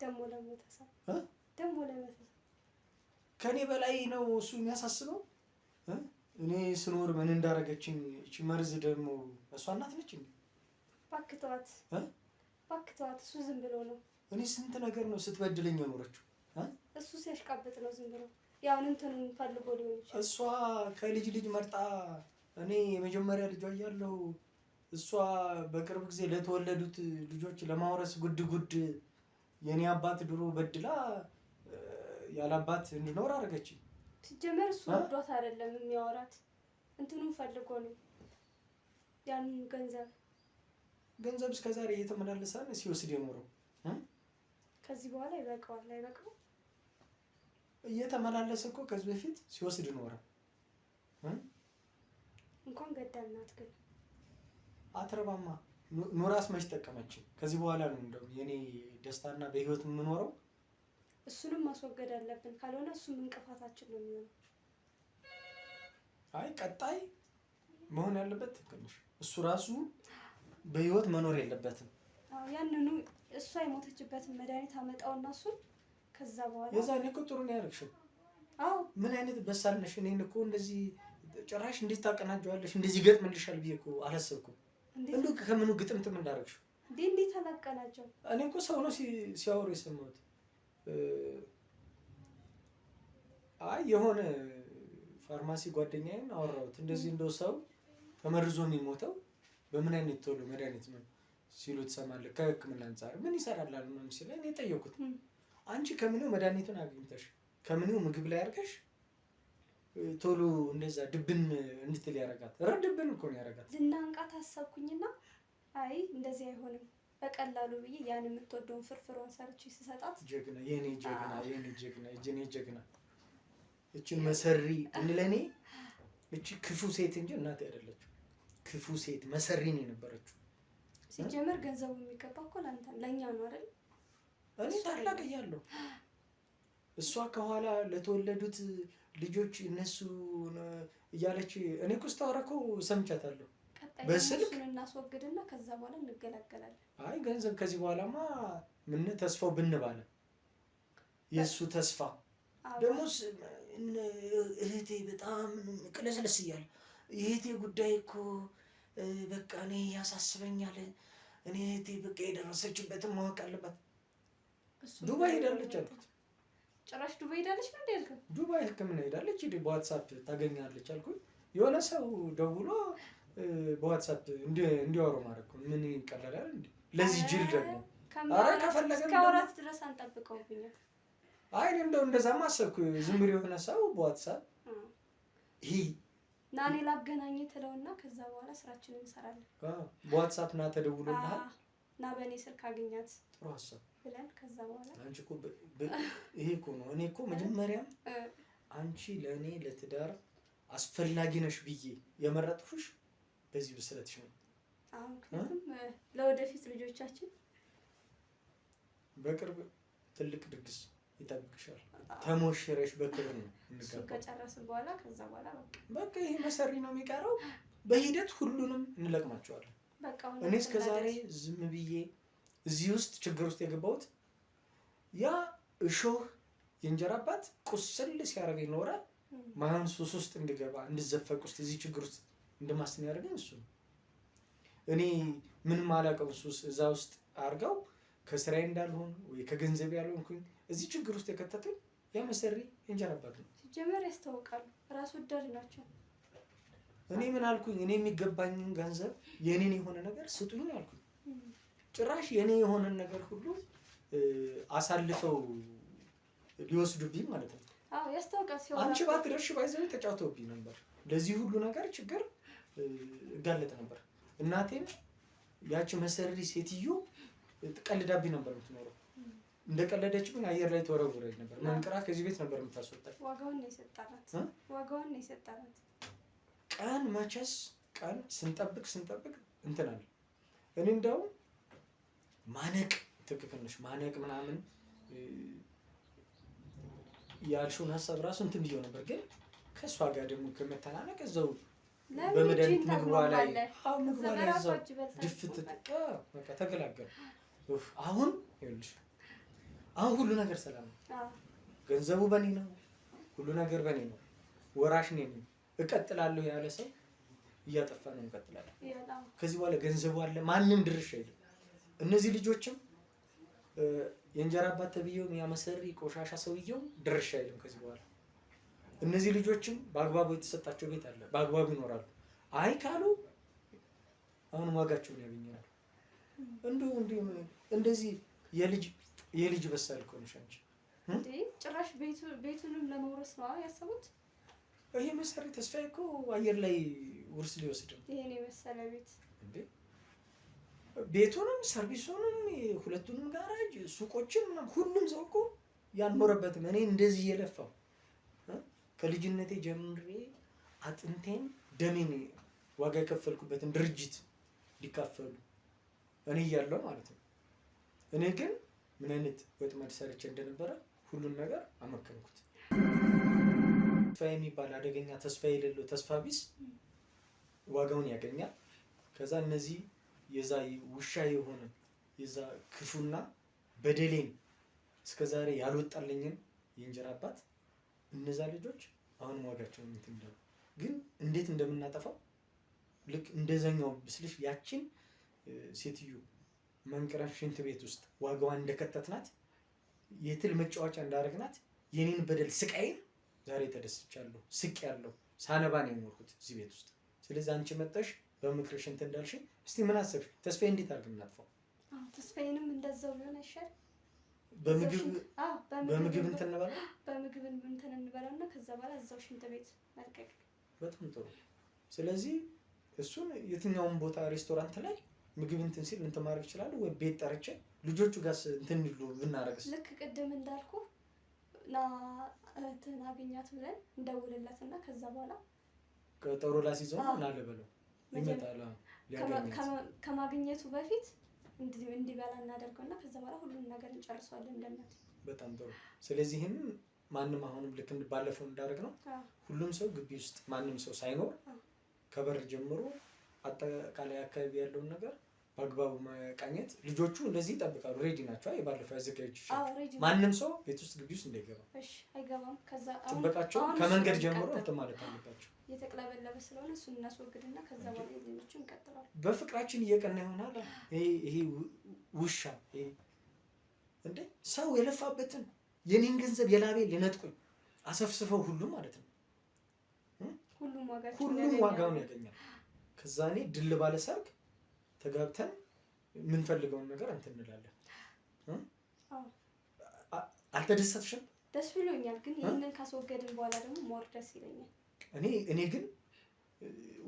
ደግሞ ለመተሰብ ከኔ በላይ ነው እሱ የሚያሳስበው። እኔ ስኖር ምን እንዳረገችኝ እቺ መርዝ ደግሞ እሷ እናት ነች እንዴ? ባክተዋት እሱ ዝም ብሎ ነው። እኔ ስንት ነገር ነው ስትበድለኝ የኖረችው። እሱ ሲያሽቃብጥ ነው ዝም ብሎ ያው እንትን ፈልጎ ሊሆን ይችላል። እሷ ከልጅ ልጅ መርጣ እኔ የመጀመሪያ ልጇ እያለሁ እሷ በቅርብ ጊዜ ለተወለዱት ልጆች ለማውረስ ጉድ የኔ አባት ድሮ በድላ ያለ አባት እንድኖር አደረገችኝ። ሲጀመር እሱ ወዷት አይደለም የሚያወራት እንትኑን ፈልጎ ነው። ያንን ገንዘብ እስከዛሬ እየተመላለሰ ሲወስድ የኖረው ከዚህ በኋላ ይበቃዋል። አይበቃው እየተመላለሰ እኮ ከዚህ በፊት ሲወስድ ኖረ። እንኳን ገዳልናት ግን አትረባማ ኑራስ መች ጠቀመችኝ። ከዚህ በኋላ ነው እንደው የኔ ደስታና በህይወት የምኖረው። እሱንም ማስወገድ አለብን፣ ካልሆነ እሱም እንቅፋታችን ነው የሚሆነው። አይ ቀጣይ መሆን ያለበት ትንሽ እሱ ራሱ በህይወት መኖር የለበትም። አዎ ያንኑ እሷ የሞተችበትን መድኃኒት አመጣውና እሱን ከዛ በኋላ የዛኔ እኮ ጥሩ ነው ያደረግሽው። አዎ ምን አይነት በሳል ነሽ። እኔን እኮ እንደዚህ ጭራሽ እንዴት ታቀናጀዋለሽ እንደዚህ ገጥምልሻል ብዬ እኮ አላሰብኩም። እንደው ከምኑ ግጥምጥም እንዳደረግሽው እንዴት አላቀናጀው? እኔ እኮ ሰው ነው ሲያወሩ የሰማሁት። አይ የሆነ ፋርማሲ ጓደኛዬን አወራሁት። እንደዚህ እንደው ሰው ተመርዞ የሚሞተው በምን አይነት ቶሎ መድኃኒት ነው ሲሉ ትሰማለህ። ከህክምና አንጻር ምን ይሰራል አሉ ነው ሲለኝ እኔ ጠየኩት። አንቺ ከምኔው መድኃኒቱን አግኝተሽ ከምኔው ምግብ ላይ አድርገሽ ቶሎ እንደዛ ድብን እንድትል ያረጋት ድብን እኮ ነው ያረጋት። ልናንቃት አሰብኩኝና አይ እንደዚህ አይሆንም በቀላሉ ብዬ ያን የምትወደውን ፍርፍሯን ሰርቼ ስሰጣት ጀግና የኔ ጀግና የኔ ጀግና የኔ ጀግና እቺን መሰሪ እንለኔ እቺ ክፉ ሴት እንጂ እናቴ አይደለችም። ክፉ ሴት መሰሪ ነው የነበረችው። ሲጀመር ገንዘቡ የሚገባ እኮ ለእኛ ነው አይደል? እኔ ታላቅ እያለሁ እሷ ከኋላ ለተወለዱት ልጆች እነሱ እያለች እኔ እኮ ስታወራ እኮ ሰምቻታለሁ። በስልክ እናስወግድና ከዛ በኋላ እንገላገላለን። አይ ገንዘብ ከዚህ በኋላማ ምን ተስፋው ብንባለ የእሱ ተስፋ ደግሞ እህቴ በጣም ቅለስለስ እያለ የእህቴ ጉዳይ እኮ በቃ እኔ ያሳስበኛል። እኔ እህቴ በቃ የደረሰችበትን ማወቅ አለባት። ዱባይ ሄዳለች አልኩት። ጭራሽ ዱባይ ሄዳለች ነው ያልከው? ዱባይ ህክምና ሄዳለች። በዋትሳፕ ታገኛለች አልኩኝ። የሆነ ሰው ደውሎ በዋትሳፕ እንዲያወሩ ማድረግ እኮ ምን ይቀለላል እንዴ? ለዚህ ጅል ደግሞ ኧረ ከፈለገ እስከ ወራት ድረስ አንጠብቀውብኛል። አይ እንደው እንደዛማ አሰብኩ። ዝም ብሎ የሆነ ሰው በዋትሳፕ ይሄ ና እኔ ላገናኝ ትለውና ከዛ በኋላ ስራችንን እንሰራለን። በዋትሳፕ ና ተደውሎልሃል ና በእኔ ስልክ አገኛት ጥሩ ሀሳብ ብለን ከዛ በኋላ አንቺ እኮ ይሄ እኮ ነው። እኔ እኮ መጀመሪያም አንቺ ለእኔ ለትዳር አስፈላጊ ነሽ ብዬ የመረጥኩሽ በዚህ ብስለትሽ ነው። ምክንያቱም ለወደፊት ልጆቻችን በቅርብ ትልቅ ድግስ ይጠብቅሻል። ተሞሽረሽ በክብር ነው እሱ ከጨረስን በኋላ ከዛ በኋላ በቃ ይሄ መሰሪ ነው የሚቀረው። በሂደት ሁሉንም እንለቅማቸዋለን። እኔ እስከዛሬ ዝም ብዬ እዚህ ውስጥ ችግር ውስጥ የገባሁት ያ እሾህ የእንጀራ አባት ቁስል ሲያደርገኝ ኖረ ማን ሱስ ውስጥ እንድገባ እንድዘፈቅ ውስጥ እዚህ ችግር ውስጥ እንደማስን ያደርገኝ እሱ ነው። እኔ ምንም አላውቀውም። ሱስ እዛ ውስጥ አድርገው ከስራዬ እንዳልሆን ወይ ከገንዘብ ያልሆንኩኝ እዚህ ችግር ውስጥ የከተቱኝ ያ መሰሪ የእንጀራ አባት ነው። ሲጀመር ያስታውቃሉ፣ ራስ ወዳድ ናቸው። እኔ ምን አልኩኝ? እኔ የሚገባኝን ገንዘብ የኔን የሆነ ነገር ስጡኝ አልኩኝ። ጭራሽ የኔ የሆነን ነገር ሁሉ አሳልፈው ሊወስዱብኝ ማለት ነው። አዎ ያስታውቃል። ሲሆን አንቺ ባትደርሽ ባይዘው ተጫውተውብኝ ነበር። ለዚህ ሁሉ ነገር ችግር እጋለጥ ነበር። እናቴም ያቺ መሰሪ ሴትዮ ትቀልዳብኝ ነበር የምትኖረው። እንደቀለደችብኝ አየር ላይ ተወረወረች ነበር። መንቅራ ከዚህ ቤት ነበር የምታስወጣኝ። ዋጋውን ነው የሰጣናት። ዋጋውን ነው የሰጣናት። ቀን መቼስ ቀን ስንጠብቅ እንትን አለ። እኔ እንደውም ማነቅ ትክክል ነሽ ማነቅ ምናምን ያልሽውን ሀሳብ ራሱ እንትን ብዬው ነበር። ግን ከእሷ ጋር ደግሞ ከመተናነቅ እዛው በመድኃኒት ምግቧ ላይ ምግቧ ላይ እዛው ድፍት በቃ ተገላገል። አሁን ይኸውልሽ አሁን ሁሉ ነገር ሰላም ነው። ገንዘቡ በኔ ነው፣ ሁሉ ነገር በኔ ነው። ወራሽ ነኝ። እቀጥላለሁ ያለ ሰው እያጠፋ ነው እንቀጥላለን። ከዚህ በኋላ ገንዘቡ አለ ማንም ድርሽ አይደለም። እነዚህ ልጆችም የእንጀራ አባት ተብዬው የሚያመሰሪ ቆሻሻ ሰውየው ድርሽ አይደለም። ከዚህ በኋላ እነዚህ ልጆችም በአግባቡ የተሰጣቸው ቤት አለ፣ በአግባቡ ይኖራሉ። አይ ካሉ አሁን ዋጋቸውን ያገኛሉ። እንደዚህ የልጅ በሳል እኮ ነሽ አንቺ። እንዴ ጭራሽ ቤቱንም ለመውረስ ነው ያሰቡት። ይሄ መሰሪ ተስፋዬ እኮ አየር ላይ ውርስ ሊወስድ ነው። ይሄን የመሰለ ቤት እንዴ ቤቱንም ሰርቪሱንም ሁለቱንም ጋራጅ ሱቆችን ሁሉም ሰው እኮ ያልኖረበትም እኔ እንደዚህ እየለፋው ከልጅነቴ ጀምሬ አጥንቴን ደሜን ዋጋ የከፈልኩበትን ድርጅት ሊካፈሉ እኔ እያለሁ ማለት ነው። እኔ ግን ምን አይነት ወጥመድ ሰርቼ እንደነበረ ሁሉን ነገር አመከንኩት። ተስፋ የሚባል አደገኛ ተስፋ የሌለው ተስፋ ቢስ ዋጋውን ያገኛል። ከዛ እነዚህ የዛ ውሻ የሆነ የዛ ክፉና በደሌን እስከዛሬ ያልወጣልኝን የእንጀራ አባት እነዛ ልጆች አሁንም ዋጋቸውን እንትንደው ግን እንዴት እንደምናጠፋው ልክ እንደዛኛው ብስልሽ ያችን ሴትዮ መንቅረን ሽንት ቤት ውስጥ ዋጋዋን እንደከተትናት የትል መጫወቻ እንዳደረግናት የኔን በደል ስቃይን ዛሬ ተደስቻለሁ፣ ስቄያለሁ፣ ሳነባ ነው የኖርኩት እዚህ ቤት ውስጥ። ስለዚህ አንቺ መጣሽ በምክርሽ እንትን እንዳልሽኝ፣ እስቲ ምን አሰብሽ? ተስፋዬ እንዴት አድርገን እናጥፋው? ተስፋዬንም እንደዛው ቢሆን አይሻል? በምግብ እንትን እንበላ፣ በምግብ እንትን እንበላና ከዛ በኋላ እዛው ሽንት ቤት መልቀቅ። በጣም ጥሩ። ስለዚህ እሱን የትኛውን ቦታ ሬስቶራንት ላይ ምግብ እንትን ሲል እንትን ማድረግ ይችላል ወይ ቤት ጠርቼ ልጆቹ ጋር እንትን ይሉ ብናረግስ? ልክ ቅድም እንዳልኩ ና እንትን አገኛት ብለን እንደውልለትና ከዛ በኋላ ቀጠሮ ላስይዘው ምን አለ በለው ይመጣል። ከማግኘቱ በፊት እንዲበላ እናደርገውና ከዛ በኋላ ሁሉንም ነገር እንጨርሰዋለን እንደናት። በጣም ጥሩ። ስለዚህ ይህን ማንም አሁንም ልክ ባለፈው እንዳደረግ ነው ሁሉም ሰው ግቢ ውስጥ ማንም ሰው ሳይኖር ከበር ጀምሮ አጠቃላይ አካባቢ ያለውን ነገር በአግባቡ መቃኘት። ልጆቹ እንደዚህ ይጠብቃሉ፣ ሬዲ ናቸው። አይ ባለፈው ያዘጋጁ ማንም ሰው ቤት ውስጥ ግቢ ውስጥ እንዳይገባ። እሺ አይገባም። ከዛ ጥበቃቸው ከመንገድ ጀምሮ እንትን ማለት አለባቸው። የተቅለበለበ ስለሆነ እሱን እናስወግድና ከዛ በኋላ ሌሎቹ እንቀጥላለን። በፍቅራችን እየቀና ይሆናል። ይሄ ውሻ እንዴ ሰው የለፋበትን የኔን ገንዘብ የላቤ ሊነጥቁኝ አሰፍስፈው ሁሉ ማለት ነው። ሁሉም ዋጋውን ያገኛል። ከዛ እኔ ድል ባለ ሰርግ ተጋብተን የምንፈልገውን ነገር እንትን እንላለን። አልተደሰትሽም? ደስ ብሎኛል፣ ግን ይህንን ካስወገድን በኋላ ደግሞ ሞር ደስ ይለኛል። እኔ ግን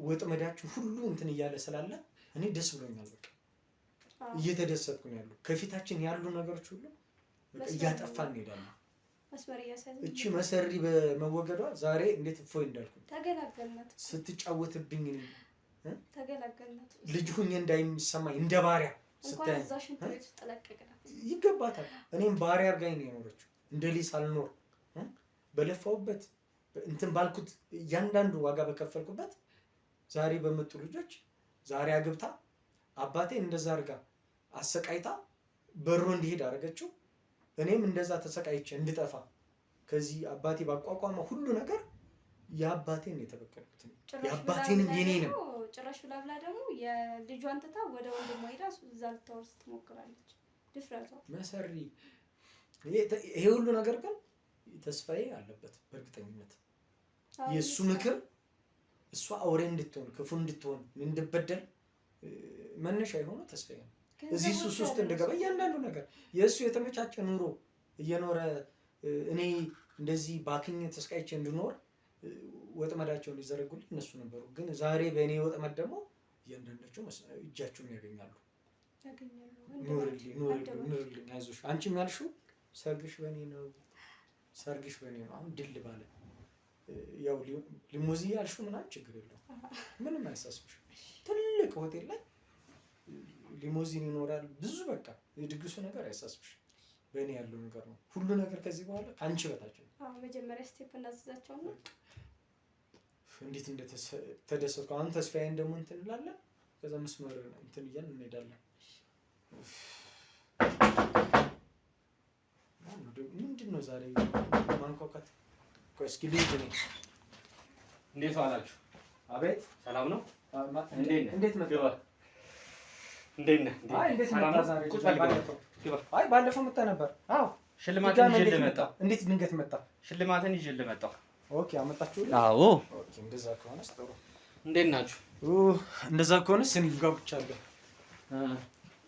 ወጥመዳችሁ ሁሉ እንትን እያለ ስላለ እኔ ደስ ብሎኛል። በቃ እየተደሰትኩ ነው ያለው። ከፊታችን ያሉ ነገሮች ሁሉ እያጠፋን እንሄዳለን። እቺ መሰሪ በመወገዷ ዛሬ እንዴት እፎይ እንዳልኩ ተገላገልናት። ስትጫወትብኝ ተገላገልናት። ልጅ ሁኜ እንዳይሰማኝ እንደ ባሪያ እንኳን እዛ ሽንት ቤት ውስጥ ለቀቅናት። ይገባታል። እኔም ባሪያ አድርጋኝ ነው የኖረችው። እንደ ሊስ አልኖር በለፋውበት እንትን ባልኩት እያንዳንዱ ዋጋ በከፈልኩበት ዛሬ በመጡ ልጆች ዛሬ አግብታ አባቴ እንደዛ አድርጋ አሰቃይታ በሮ እንዲሄድ አደረገችው። እኔም እንደዛ ተሰቃይቼ እንድጠፋ ከዚህ አባቴ ባቋቋመ ሁሉ ነገር የአባቴን የተበቀልኩት የአባቴንም የኔንም ጭራሽ ብላ ደግሞ የልጇን ትታ ወደ ወንድሟ ሄዳ እዛ ልታወርስ ትሞክራለች። ድፍረቷ መሰሪ። ይሄ ሁሉ ነገር ግን ተስፋዬ አለበት በእርግጠኝነት። የእሱ ምክር እሷ አውሬ እንድትሆን ክፉ እንድትሆን እንድበደል መነሻ የሆነው ተስፋዬ ነው። እዚህ ሱስ ውስጥ እንደገባ እያንዳንዱ ነገር የእሱ የተመቻቸ ኑሮ እየኖረ እኔ እንደዚህ ባክኝ ተስቃይቼ እንድኖር ወጥመዳቸውን ሊዘረጉልኝ እነሱ ነበሩ። ግን ዛሬ በእኔ ወጥመድ ደግሞ እያንዳንዳቸው እጃቸውን ያገኛሉ። ኑርልኝ፣ አይዞሽ። አንቺም ያልሽው ሰርግሽ በእኔ ነው፣ ሰርግሽ በእኔ ነው። አሁን ድል ባለ ያው ሊሞዚ ያልሽው ምናምን ችግር የለውም፣ ምንም አያሳስብሽ። ትልቅ ሆቴል ላይ ሊሞዚን ይኖራል ብዙ። በቃ የድግሱ ነገር አያሳስብሽ። በእኔ ያለው ነገር ነው ሁሉ ነገር። ከዚህ በኋላ ከአንቺ በታች ነው። መጀመሪያ ስቴፕ እናዘዛቸው ነው። እንዴት እንደተደሰትኩ አሁን ተስፋዬን ደግሞ እንትን እንላለን። ከዛ መስመር እንትን እያልን እንሄዳለን። ምንድን ነው ዛሬ ማንኳኳት? ቆይ እስኪ ልሂድ እኔ። እንዴት ዋላችሁ? አቤት። ሰላም ነው? እንዴት መጣ? እንዴት ነህ? አይ እንዴት መጣ ዛሬ? አይ ባለፈው መጣ ነበር። አዎ ሽልማትን ይዤ ልመጣ። እንዴት ድንገት መጣ? ሽልማትን ይዤ ልመጣ። ኦኬ አመጣችሁልኝ? አዎ። ኦኬ እንደዛ ከሆነስ ጥሩ። እንዴት ናችሁ? እንደዛ ከሆነስ እኔ ጋብቻለሁ።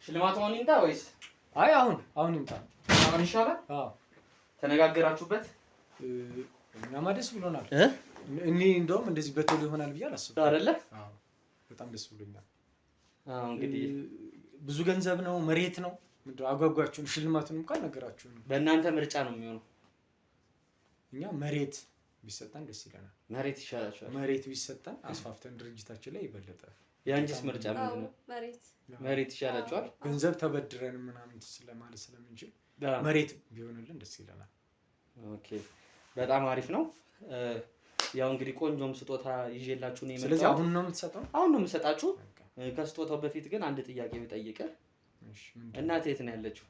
ሽልማቱ አሁን ይምጣ ወይስ? አይ አሁን ይምጣ። አሁን ይሻላል? አዎ። ተነጋገራችሁበት? እኛማ ደስ ብሎናል። እኔ እንደውም እንደዚህ በቶሎ ይሆናል ብዬ አላስብም። አይደለ? አዎ በጣም ደስ ብሎኛል። አዎ እንግዲህ ብዙ ገንዘብ ነው፣ መሬት ነው። ምንድነው አጓጓችሁን? ሽልማቱን እንኳን ነገራችሁን። በእናንተ ምርጫ ነው የሚሆነው። እኛ መሬት ቢሰጠን ደስ ይለናል። መሬት ይሻላችኋል? መሬት ቢሰጠን አስፋፍተን ድርጅታችን ላይ ይበለጠ። የአንቺስ ምርጫ ምንድን ነው? መሬት ይሻላችኋል? ገንዘብ ተበድረን ምናምን ስለማለት ስለምንችል መሬት ቢሆንልን ደስ ይለናል። ኦኬ በጣም አሪፍ ነው። ያው እንግዲህ ቆንጆም ስጦታ ይዤላችሁ ነው የመጣሁት። ስለዚህ አሁን ነው የምትሰጠው? አሁን ነው የምሰጣችሁ። ከስጦታው በፊት ግን አንድ ጥያቄ ብጠይቅህ፣ እናቴ የት ነው ያለችው?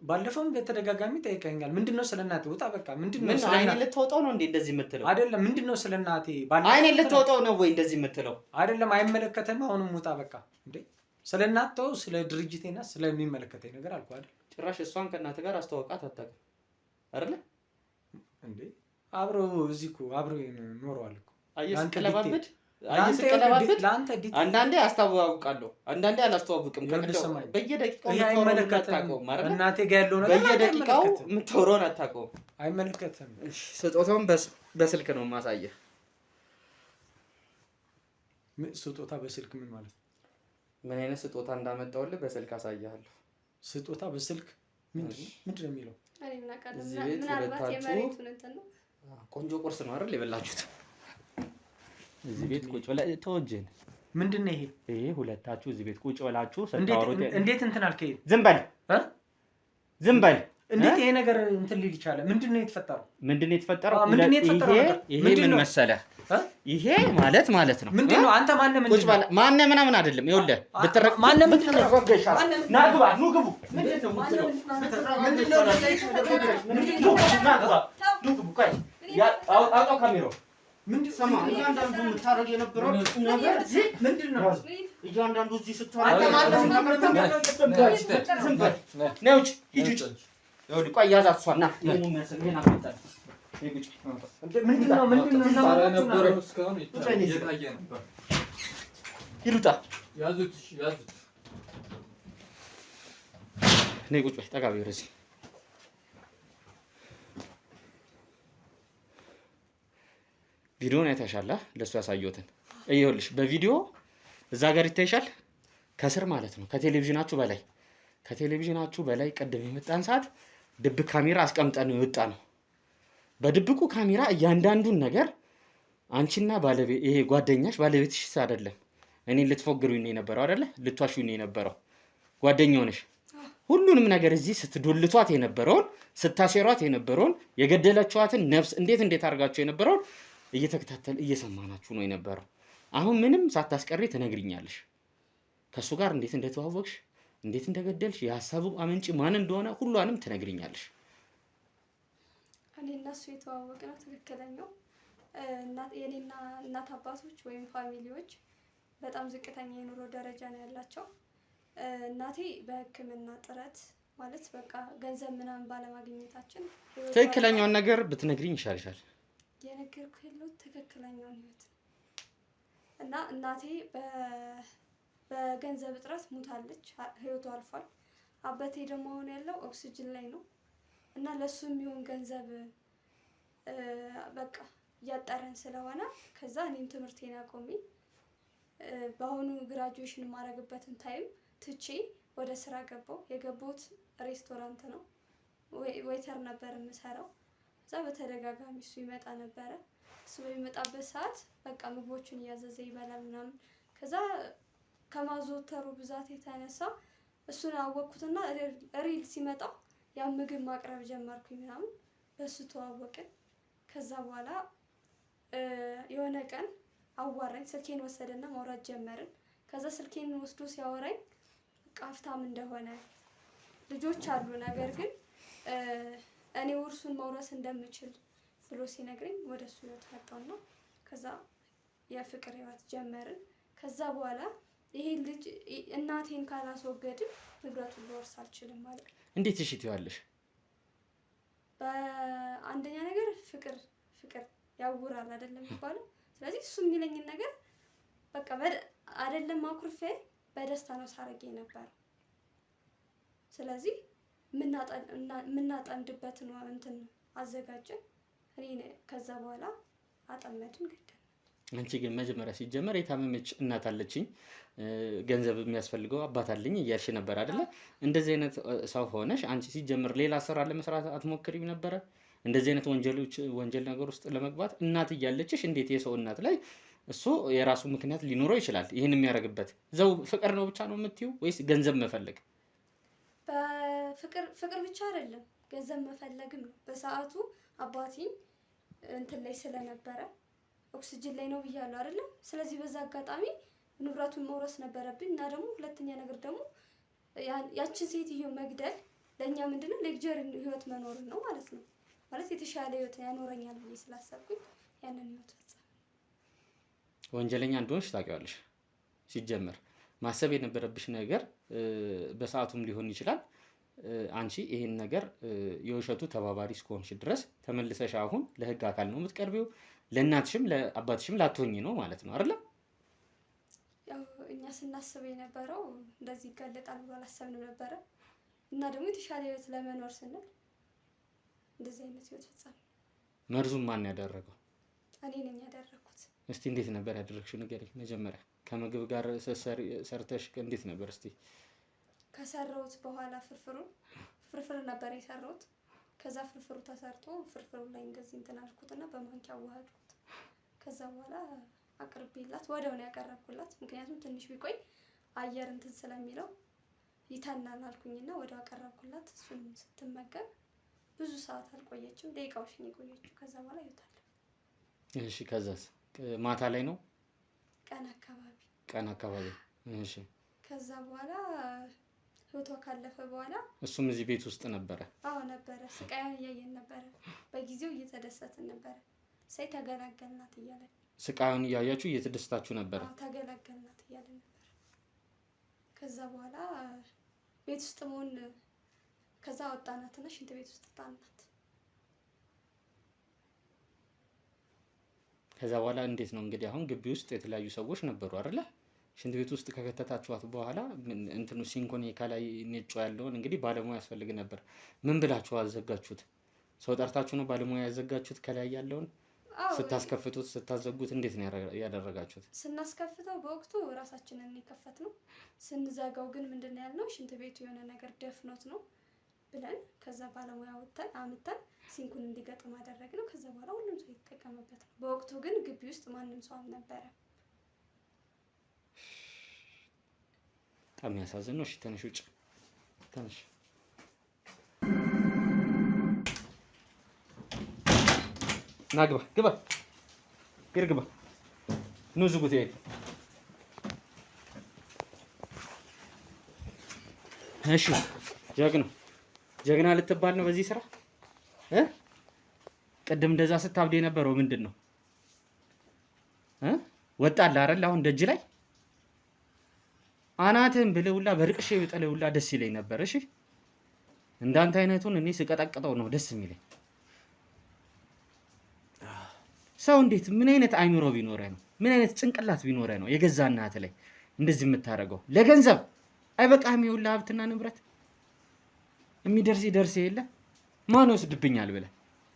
ባለፈውም በተደጋጋሚ ጠይቀኛል። ምንድነው ስለ እናቴ? ውጣ በቃ። ምንድነው ስለ አይኔ ልትወጣው ነው እንዴ እንደዚህ የምትለው? አይደለም። ምንድነው ስለ እናቴ? አይኔ ልትወጣው ነው ወይ እንደዚህ የምትለው? አይደለም። አይመለከተም። አሁንም ውጣ በቃ። እንዴ ስለ እናቴው ስለ ድርጅቴና ስለሚመለከተኝ ነገር አልኩ አይደል? ጭራሽ እሷን ከእናትህ ጋር አስተዋውቃት አታውቅም አይደለ? እንዴ አብረው እዚህ እኮ አብረው ኖረዋል እኮ አየስቀለባብድ አንዳንዴ አስተዋውቃለሁ አንዳንዴ አላስተዋውቅም። በየደቂቃው እናቴ ጋር ያለው ነገር በየደቂቃው የምታወራውን አታውቀውም። አይመለከትም። ስጦታውን በስልክ ነው የማሳየህ። ስጦታ በስልክ ምን ማለት ነው? ምን አይነት ስጦታ እንዳመጣሁልህ በስልክ አሳያለሁ። ስጦታ በስልክ ምንድን ነው የሚለው? እዚህ ቤት ሁለታችሁ ቆንጆ ቁርስ ነው አይደል የበላችሁት? እዚህ ቤት ቁጭ ብለህ ተወጀን። ምንድን ነው ይሄ? ይሄ ሁለታችሁ እዚህ ቤት ቁጭ ብላችሁ ስታወሩት እንዴት እንትን አልከኝ? ዝም በል ዝም በል። እንዴት ይሄ ነገር እንትን ሊል ይችላል? ምንድን ነው የተፈጠረው? ይሄ ምን መሰለህ? ይሄ ማለት ነው። ምንድን ነው አንተ ማነህ ምናምን አይደለም። ይኸውልህ ማነህ ና ግባ ኑ ግቡ። ምንድን ነው አውጣው ካሜራው ሰማ እያንዳንዱ የምታደርግ የነበረው ነገር እዚህ ምንድን ነው? እያንዳንዱ እዚህ ስታደርግ ይኸውልህ ቆይ ያዛት እሷን ና ይሉጣ ነይ ቁጭ በይ ጠጋ በይ ወደዚህ ቪዲዮን አይተሻል? ለሱ ያሳየሁትን ይኸውልሽ በቪዲዮ እዛ ጋር ይታይሻል ከስር ማለት ነው። ከቴሌቪዥናችሁ በላይ ቀደም የመጣን ሰዓት ድብቅ ካሜራ አስቀምጠን ነው የወጣ ነው። በድብቁ ካሜራ እያንዳንዱን ነገር አንቺና ባለቤት ይሄ ጓደኛሽ ባለቤትሽ አይደለም እኔን ልትፎግሩኝ ነው የነበረው አይደለ? ልትዋሹኝ ነው የነበረው ጓደኛው ነሽ። ሁሉንም ነገር እዚህ ስትዶልቷት የነበረውን ስታሴሯት የነበረውን የገደለችዋትን ነፍስ እንዴት አድርጋችሁ የነበረውን እየተከታተል እየሰማናችሁ ነው የነበረው። አሁን ምንም ሳታስቀሪ ትነግሪኛለሽ ከሱ ጋር እንዴት እንደተዋወቅሽ እንዴት እንደገደልሽ የሐሳቡ አመንጭ ማን እንደሆነ ሁሉንም ትነግሪኛለሽ። እኔ እና እሱ የተዋወቅነው ትክክለኛው የኔና እናት አባቶች ወይም ፋሚሊዎች በጣም ዝቅተኛ የኑሮ ደረጃ ነው ያላቸው። እናቴ በሕክምና ጥረት ማለት በቃ ገንዘብ ምናምን ባለማግኘታችን ትክክለኛውን ነገር ብትነግሪኝ ይሻልሻል። የነገርኩህ ያለው ትክክለኛውን ህይወት እና እናቴ በገንዘብ እጥረት ሙታለች፣ ህይወቱ አልፏል። አባቴ ደግሞ አሁን ያለው ኦክሲጅን ላይ ነው እና ለሱ የሚሆን ገንዘብ በቃ እያጠረን ስለሆነ ከዛ እኔም ትምህርቴን አቆሜ በአሁኑ ግራጁዌሽን የማደርግበትን ታይም ትቼ ወደ ስራ ገባሁ። የገባሁት ሬስቶራንት ነው፣ ዌይተር ነበር የምሰራው። እዛ በተደጋጋሚ እሱ ይመጣ ነበረ። እሱ በሚመጣበት ሰዓት በቃ ምግቦቹን እያዘዘ ይበላል ምናምን። ከዛ ከማዘወተሩ ብዛት የተነሳ እሱን አወቅኩትና ሪል ሲመጣ ያ ምግብ ማቅረብ ጀመርኩኝ ምናምን። በሱ ተዋወቅን። ከዛ በኋላ የሆነ ቀን አዋራኝ፣ ስልኬን ወሰደና ማውራት ጀመርን። ከዛ ስልኬን ወስዶ ሲያወራኝ በቃ ሀብታም እንደሆነ ልጆች አሉ፣ ነገር ግን እኔ ውርሱን መውረስ እንደምችል ብሎ ሲነግረኝ ወደ እሱ ህይወት መጣሁና ከዛ የፍቅር ህይወት ጀመርን። ከዛ በኋላ ይሄ ልጅ እናቴን ካላስወገድን ንብረቱን ልወርስ አልችልም ማለት ነው። እንዴት እሺ ትይዋለሽ? በአንደኛ ነገር ፍቅር ያውራል አይደለም የሚባለው። ስለዚህ እሱ የሚለኝን ነገር በቃ አይደለም አኩርፌ በደስታ ነው ሳረጌ ነበር። ስለዚህ የምናጠምድበትን እንትን አዘጋጀን። እኔ ከዛ በኋላ አጠመድን ገደል። አንቺ ግን መጀመሪያ ሲጀመር የታመመች እናት አለችኝ፣ ገንዘብ የሚያስፈልገው አባት አለኝ እያልሽ ነበር አይደለ? እንደዚህ አይነት ሰው ሆነሽ አንቺ ሲጀመር ሌላ ስራ ለመስራት አትሞክሪም ነበረ? እንደዚህ አይነት ወንጀል ነገር ውስጥ ለመግባት እናት እያለችሽ እንዴት የሰው እናት ላይ እሱ የራሱ ምክንያት ሊኖረው ይችላል ይሄን የሚያደርግበት። ዘው ፍቅር ነው ብቻ ነው የምትይው ወይስ ገንዘብ መፈለግ? ፍቅር ብቻ አይደለም ገንዘብ መፈለግም ነው። በሰዓቱ አባቴ እንትን ላይ ስለነበረ ኦክሲጅን ላይ ነው ብያለሁ አይደለም? ስለዚህ በዛ አጋጣሚ ንብረቱን መውረስ ነበረብኝ እና ደግሞ ሁለተኛ ነገር ደግሞ ያችን ሴትዮ መግደል ለእኛ ምንድነው ሌክቸር ህይወት መኖርን ነው ማለት ነው። ማለት የተሻለ ህይወት ያኖረኛል ብዬ ስላሰብኩኝ ያንን ህይወት ፈጸመ። ወንጀለኛ እንደሆንሽ ታውቂዋለሽ። ሲጀመር ማሰብ የነበረብሽ ነገር በሰዓቱም ሊሆን ይችላል አንቺ ይሄን ነገር የውሸቱ ተባባሪ እስከሆንሽ ድረስ ተመልሰሽ አሁን ለህግ አካል ነው የምትቀርቢው። ለእናትሽም ለአባትሽም ላትሆኚ ነው ማለት ነው አይደል? ያው እኛ ስናስብ የነበረው እንደዚህ ይጋለጣል ብሎ አላሰብንም ነበረ እና ደግሞ የተሻለ ህይወት ለመኖር ስንል እንደዚህ አይነት ህይወት ፈጸመ። መርዙን ማን ያደረገው? እኔ ነኝ ያደረኩት። እስቲ እንዴት ነበር ያደረግሽው ንገሪኝ። መጀመሪያ ከምግብ ጋር ሰርተሽ እንዴት ነበር እስቲ? ከሰራሁት በኋላ ፍርፍር ነበር የሰራሁት። ከዛ ፍርፍሩ ተሰርቶ ፍርፍሩ ላይ እንደዚህ እንትን አልኩትና በማንኪያ አዋሃድኩት። ከዛ በኋላ አቅርቤላት ወዲያው ነው ያቀረብኩላት። ምክንያቱም ትንሽ ቢቆይ አየር እንትን ስለሚለው ይተናል አልኩኝና ወዲያው አቀረብኩላት። እሱን ስትመገብ ብዙ ሰዓት አልቆየችም፣ ደቂቃዎች ነው የቆየችው። ከዛ በኋላ ይወጣል። እሺ ከዛስ? ማታ ላይ ነው? ቀን አካባቢ። እሺ ከዛ በኋላ ህይወቷ ካለፈ በኋላ እሱም እዚህ ቤት ውስጥ ነበረ? አዎ ነበረ። ስቃዩን እያየን ነበረ። በጊዜው እየተደሰትን ነበረ። ሳይ ተገላገልናት እያለን ስቃዩን እያያችሁ እየተደሰታችሁ ነበረ? አዎ ተገላገልናት እያለን ነበር። ከዛ በኋላ ቤት ውስጥ መሆን ከዛ ወጣናትና ሽንት ቤት ውስጥ ጣልናት። ከዛ በኋላ እንዴት ነው እንግዲህ አሁን ግቢ ውስጥ የተለያዩ ሰዎች ነበሩ አይደለ? ሽንት ቤት ውስጥ ከከተታችኋት በኋላ እንትኑ ሲንኮን ከላይ ነጭ ያለውን እንግዲህ ባለሙያ ያስፈልግ ነበር። ምን ብላችሁ አዘጋችሁት? ሰው ጠርታችሁ ነው ባለሙያ ያዘጋችሁት? ከላይ ያለውን ስታስከፍቱት ስታዘጉት እንዴት ነው ያደረጋችሁት? ስናስከፍተው በወቅቱ ራሳችንን የከፈት ነው። ስንዘጋው ግን ምንድነው ያልነው? ሽንት ቤቱ የሆነ ነገር ደፍኖት ነው ብለን ከዛ ባለሙያ አምጥተን ሲንኩን እንዲገጥም አደረግነው። ከዛ በኋላ ሁሉም ሰው ይጠቀምበት ነው። በወቅቱ ግን ግቢ ውስጥ ማንም ሰው አልነበረም። በጣም ያሳዝን ነው። እሺ ተነሽ፣ ውጭ ተነሽ። ና ግባ፣ ግባ። ኑ ዝጉት። ይሄ እሺ ጀግና ልትባል ነው በዚህ ስራ? ቅድም እንደዛ ስታብድ የነበረው ምንድን ነው? ወጣልህ አይደል? አሁን ደጅ ላይ አናትህን ብለውላ በርቅሼ ብጠለውላ ደስ ይለኝ ነበር። እሺ እንዳንተ አይነቱን እኔ ስቀጠቅጠው ነው ደስ የሚለኝ። ሰው እንዴት ምን አይነት አይምሮ ቢኖረህ ነው? ምን አይነት ጭንቅላት ቢኖረህ ነው የገዛ እናትህ ላይ እንደዚህ የምታደርገው? ለገንዘብ አይበቃህም? ይኸውልህ ሀብትና ንብረት የሚደርስ የለ ማን ወስድብኛል ብለህ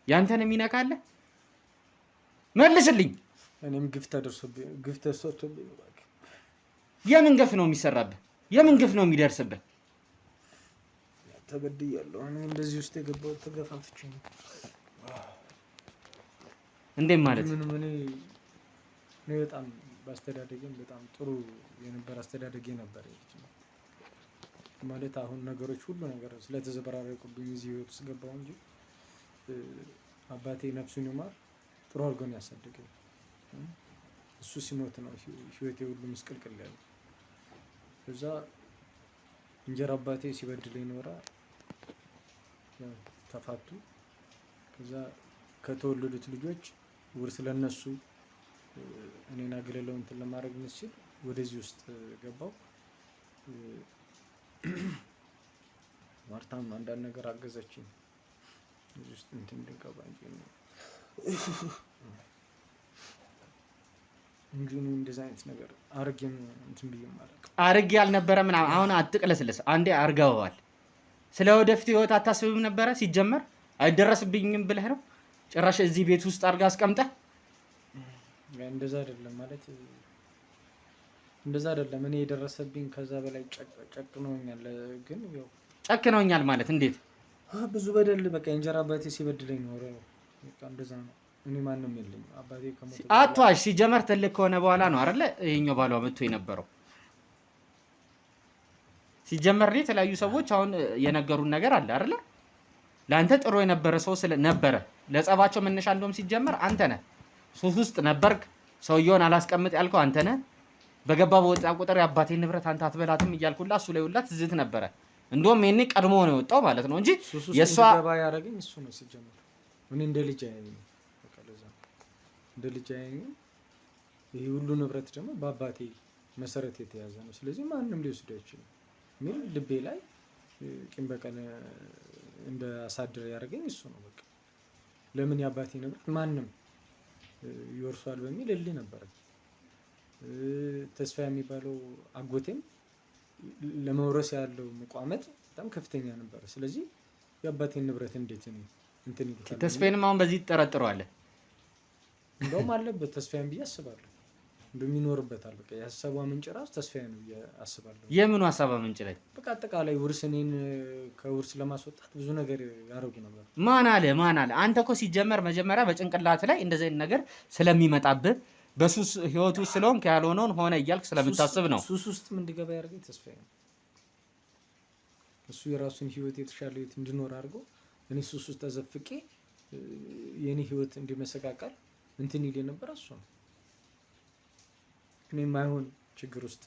ያንተን የሚነካለ መልስልኝ። እኔም ግፍ ተደርሶብኝ የምን ግፍ ነው የሚሰራብህ? የምን ግፍ ነው የሚደርስብህ? ተበድያለሁ። እኔ እንደዚህ ውስጥ የገባሁት ተገፋፍቼ ነው። እንዴት ማለት? እኔ በጣም በአስተዳደጌም በጣም ጥሩ የነበረ አስተዳደጌ ነበር ማለት አሁን ነገሮች ሁሉ ነገር ስለተዘበራረቁብኝ እዚህ ህይወት ውስጥ ገባሁ እንጂ አባቴ ነፍሱን ይማር ጥሩ አድርጎ ነው ያሳደገኝ። እሱ ሲሞት ነው ህይወቴ ሁሉ ምስቅልቅል ያለው። ከዛ እንጀራ አባቴ ሲበድለኝ ኖራ ተፋቱ። ከዛ ከተወለዱት ልጆች ውርስ ለነሱ እኔን አገለለው እንትን ለማድረግ መስል ወደዚህ ውስጥ ገባው። ማርታም አንዳንድ ነገር አገዘችኝ እዚህ ውስጥ እንትን እንድገባ እንጂ እንደዛ አይነት ነገር አርጌም እንትን ብዬም ማለት አርጌ ያልነበረ ምን አሁን አትቅለስለስ። አንዴ አርገዋል። ስለ ወደፊት ህይወት አታስብም ነበረ? ሲጀመር አይደረስብኝም ብለህ ነው ጭራሽ እዚህ ቤት ውስጥ አርጋ አስቀምጠህ? እንደዛ አይደለም ማለት እንደዛ አይደለም። እኔ የደረሰብኝ ከዛ በላይ ጨክነውኛል። ግን ያው ጨክነውኛል ማለት እንዴት? ብዙ በደል በቃ እንጀራ አባቴ ሲበድለኝ ነው። በቃ እንደዛ ነው። እኔ ማንም የለኝም። አባቴ ከሞተ አትዋሽ። ሲጀመር ትልቅ ከሆነ በኋላ ነው አይደለ ይሄኛው ባሏ መጥቶ የነበረው። ሲጀመር የተለያዩ ሰዎች አሁን የነገሩን ነገር አለ አይደለ? ለአንተ ጥሩ የነበረ ሰው ነበረ። ለጸባቸው መነሻ እንደውም ሲጀመር አንተ ነህ። ሱስ ውስጥ ነበርክ። ሰውየውን አላስቀምጥ ያልከው አንተ ነህ። በገባ በወጣ ቁጥር የአባቴን ንብረት አንተ አትበላትም እያልኩላ እሱ ላይ ሁላ ትዝት ነበረ። እንደውም ይሄኔ ቀድሞ ነው የወጣው ማለት ነው እንጂ የሷ ገባ ያደረገኝ እሱ ነው ሲጀመር። እኔ እንደ ልጅ አይነኝ በቃ ለዛ እንደ ልጅ አይነኝ። ይሄ ሁሉ ንብረት ደግሞ በአባቴ መሰረት የተያዘ ነው። ስለዚህ ማንም ሊወስደው አይችልም ሚል ልቤ ላይ ቂም በቀል እንደ አሳድር ያደረገኝ እሱ ነው። በቃ ለምን የአባቴ ንብረት ማንም ይወርሷል በሚል እልህ ነበረ። ተስፋ የሚባለው አጎቴም ለመውረስ ያለው መቋመጥ በጣም ከፍተኛ ነበረ። ስለዚህ የአባቴን ንብረት እንዴት ነው እንትን ይልካል? ተስፋዬንም አሁን በዚህ ትጠረጥረዋለህ? እንደውም አለበት ተስፋዬን ብዬ አስባለሁ። እንደሚኖርበታል በቃ የሀሳቧ ምንጭ ራሱ ተስፋዬ ነው ብዬ አስባለሁ። የምኑ ሀሳቧ ምንጭ ላይ? በቃ አጠቃላይ ውርስ እኔን ከውርስ ለማስወጣት ብዙ ነገር ያደርጉ ነበር። ማን አለ? አንተ እኮ ሲጀመር መጀመሪያ በጭንቅላት ላይ እንደዚህ አይነት ነገር ስለሚመጣብህ በሱስ ህይወት ውስጥ ስለሆንክ ያልሆነውን ሆነ እያልክ ስለምታስብ ነው። ሱስ ውስጥ እንድገባ ያደርገኝ ተስፋዬ ነው። እሱ የራሱን ህይወት የተሻለ ህይወት እንድኖር አድርጎ እኔ ሱስ ውስጥ ተዘፍቄ የኔ ህይወት እንዲመሰቃቀል እንትን ይል የነበረ እሱ ነው። እኔ ማይሆን ችግር ውስጥ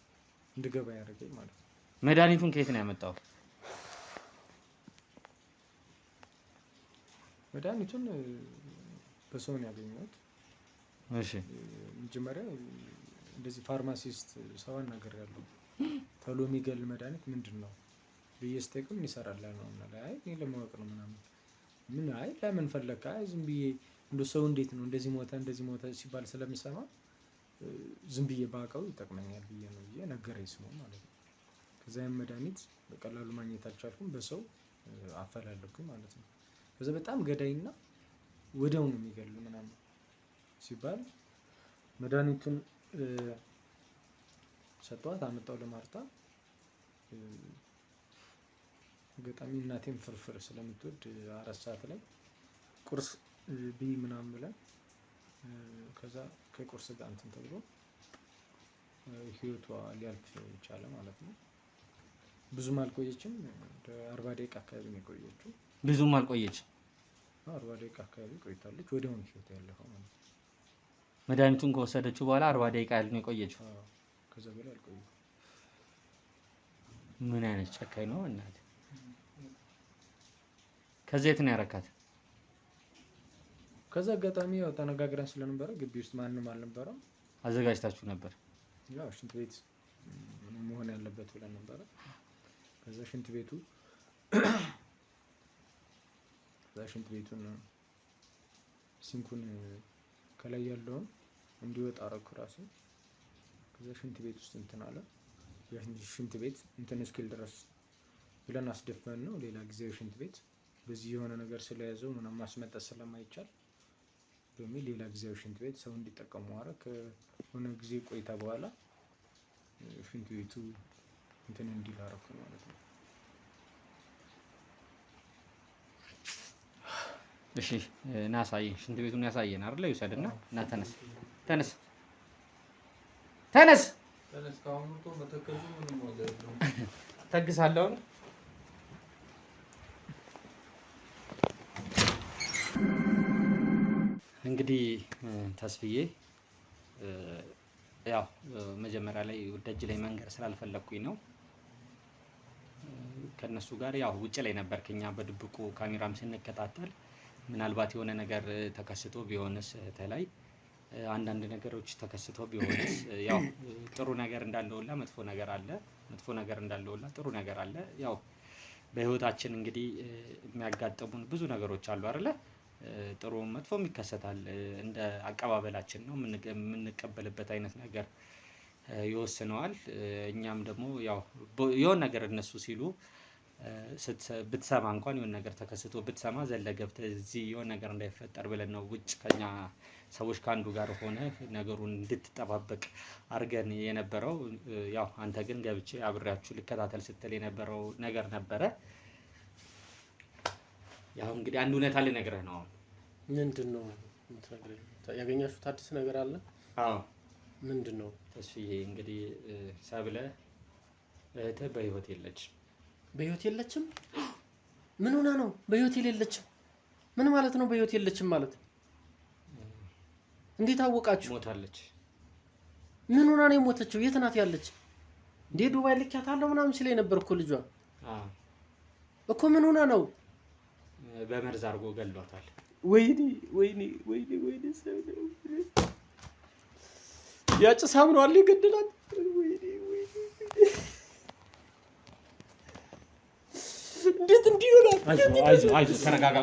እንድገባ ያደርገኝ ማለት ነው። መድኃኒቱን ከየት ነው ያመጣው? መድኃኒቱን በሰው ነው ያገኘሁት። እሺ መጀመሪያ እንደዚህ ፋርማሲስት ሰውን ነገር ያለው ተሎ የሚገል መድኃኒት ምንድን ነው ብዬ ስጠይቅም ይሰራል ነው እና አይ እኔ ለማወቅ ነው ምናምን ምን አይ ለምን ፈለካ? አይ ዝም ብዬ እንደ ሰው እንዴት ነው እንደዚህ ሞተ ሲባል ስለምሰማ ዝም ብዬ ባውቀው ይጠቅመኛል ብዬ ነው ብዬ ነገረኝ ስሙ ማለት ነው። ከዛ ያን መድኃኒት በቀላሉ ማግኘት አልቻልኩም፣ በሰው አፈላለኩኝ ማለት ነው። ከዛ በጣም ገዳይና ወዲያው ነው የሚገል ምናምን ሲባል መድኃኒቱን ሰጧት፣ አመጣው ለማርታ። ገጣሚ እናቴም ፍርፍር ስለምትወድ 4 ሰዓት ላይ ቁርስ ቢ ምናምን ብለን ከዛ ከቁርስ ጋር እንትን ተብሎ ህይወቷ ሊያልፍ ይቻለ ማለት ነው። ብዙም አልቆየችም፣ ወደ 40 ደቂቃ አካባቢ ነው የቆየችው። ብዙም አልቆየችም፣ 40 ደቂቃ አካባቢ ቆይታለች። ወዲያውኑ ህይወቷ ያለፈው ማለት ነው። መድኃኒቱን ከወሰደችው በኋላ 40 ደቂቃ ያህል ነው የቆየችው። ከዛ በላይ አልቆየም። ምን አይነት ጨካኝ ነው እናት! ከዛ የት ነው ያረካት? ከዛ አጋጣሚ ያው ተነጋግረን ስለነበረ ግቢ ውስጥ ማንም አልነበረም። አዘጋጅታችሁ ነበር? ያው ሽንት ቤት መሆን ያለበት ብለን ነበረ። ከዛ ሽንት ቤቱን ሲንኩን ከላይ ያለውን እንዲወጣ አረኩ ራሱ። ከዛ ሽንት ቤት ውስጥ እንትን አለ። ሽንት ቤት እንትን እስኪል ድረስ ብለን አስደፈን ነው። ሌላ ጊዜያዊ ሽንት ቤት በዚህ የሆነ ነገር ስለያዘው ምናምን ማስመጠጥ ስለማይቻል በሚል ሌላ ጊዜያዊ ሽንት ቤት ሰው እንዲጠቀሙ አረክ። ከሆነ ጊዜ ቆይታ በኋላ ሽንት ቤቱ እንትን እንዲል አረኩ ማለት ነው። እሺ ናሳየን፣ ሽንት ቤቱን ያሳየን አይደል? ይውሰድና እና ተነስ ተነስ ተነስ ተነስ። ካሁን ወጥቶ መተከዙ ምንም ዋጋ የለውም። ተግሳለሁ። እንግዲህ ተስፍዬ ያው መጀመሪያ ላይ ደጅ ላይ መንገር ስላልፈለኩኝ ነው። ከነሱ ጋር ያው ውጭ ላይ ነበርክኛ በድብቁ ካሜራም ስንከታተል ምናልባት የሆነ ነገር ተከስቶ ቢሆንስ ተላይ አንዳንድ ነገሮች ተከስቶ ቢሆንስ ያው ጥሩ ነገር እንዳለውላ መጥፎ ነገር አለ፣ መጥፎ ነገር እንዳለውላ ጥሩ ነገር አለ። ያው በህይወታችን እንግዲህ የሚያጋጥሙን ብዙ ነገሮች አሉ አይደለ? ጥሩ መጥፎም ይከሰታል። እንደ አቀባበላችን ነው የምንቀበልበት አይነት ነገር ይወስነዋል። እኛም ደግሞ ያው የሆነ ነገር እነሱ ሲሉ ብትሰማ እንኳን የሆነ ነገር ተከስቶ ብትሰማ ዘለ ገብተህ እዚህ የሆነ ነገር እንዳይፈጠር ብለን ነው ውጭ ከኛ ሰዎች ከአንዱ ጋር ሆነ ነገሩን እንድትጠባበቅ አድርገን የነበረው። ያው አንተ ግን ገብቼ አብሬያችሁ ልከታተል ስትል የነበረው ነገር ነበረ። ያው እንግዲህ አንድ እውነታ ልነግርህ ነው። ምንድን ነው የምትነግረኝ? ያገኛችሁት አዲስ ነገር አለ? አዎ። ምንድን ነው? ተስፍዬ እንግዲህ ሰብለ እህትህ በህይወት የለችም። በህይወት የለችም? ምን ሆና ነው በህይወት የሌለችም? ምን ማለት ነው በህይወት የለችም ማለት? እንዴት አወቃችሁ? ሞታለች። ምን ሆና ነው የሞተችው? የት ናት ያለች? እንዴ ዱባይ ልኪያታለሁ ምናምን ሲለኝ ነበር እኮ ልጇ። እኮ ምን ሆና ነው? በመርዝ አድርጎ ገሏታል። ወይኔ ወይኔ ወይኔ ወይኔ ያጭስ አምኗል የገደላት። ወይኔ ወይኔ አይዞህ ተረጋጋ።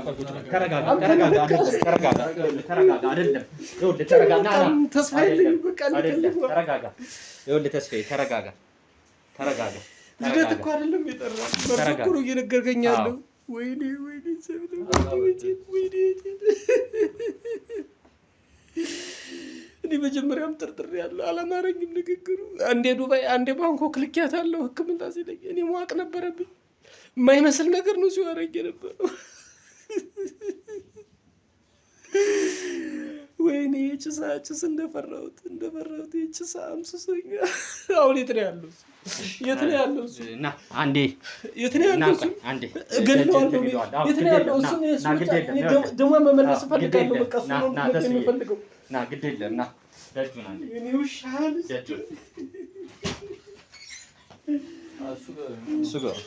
አይደለም ይኸውልህ ተረጋጋ። ተስፋ የለኝም በቃ ተረጋጋ። ይኸውልህ ተስፋዬ ተረጋጋ። ልደት እኮ አይደለም የጠራው መርፎ ነው እየነገርከኝ ያለው። ወይኔ እኔ መጀመሪያም ጥርጥር ያለው አላማረኝም ንግግሩ። አንዴ ዱባይ አንዴ ባንኮክ ልኪያታለሁ ሕክምና ሲለኝ እኔ መዋቅ ነበረብኝ። የማይመስል ነገር ነው ሲዋረግ የነበረው። ወይኔ ጭስ እንደፈራሁት የጭሳ አምስሶኛ። አሁን የት ነው ያለው? እና አንዴ የት ነው ያለው? አንዴ እገድለዋለሁ። የት ነው ያለው? ደግሞ መመለስ እፈልጋለሁ። በቃ እሱ ነው የምፈልገው። ና ግድ የለም ና ደጁን አንዴ እኔ ውሻል ደጁን እሱ ጋር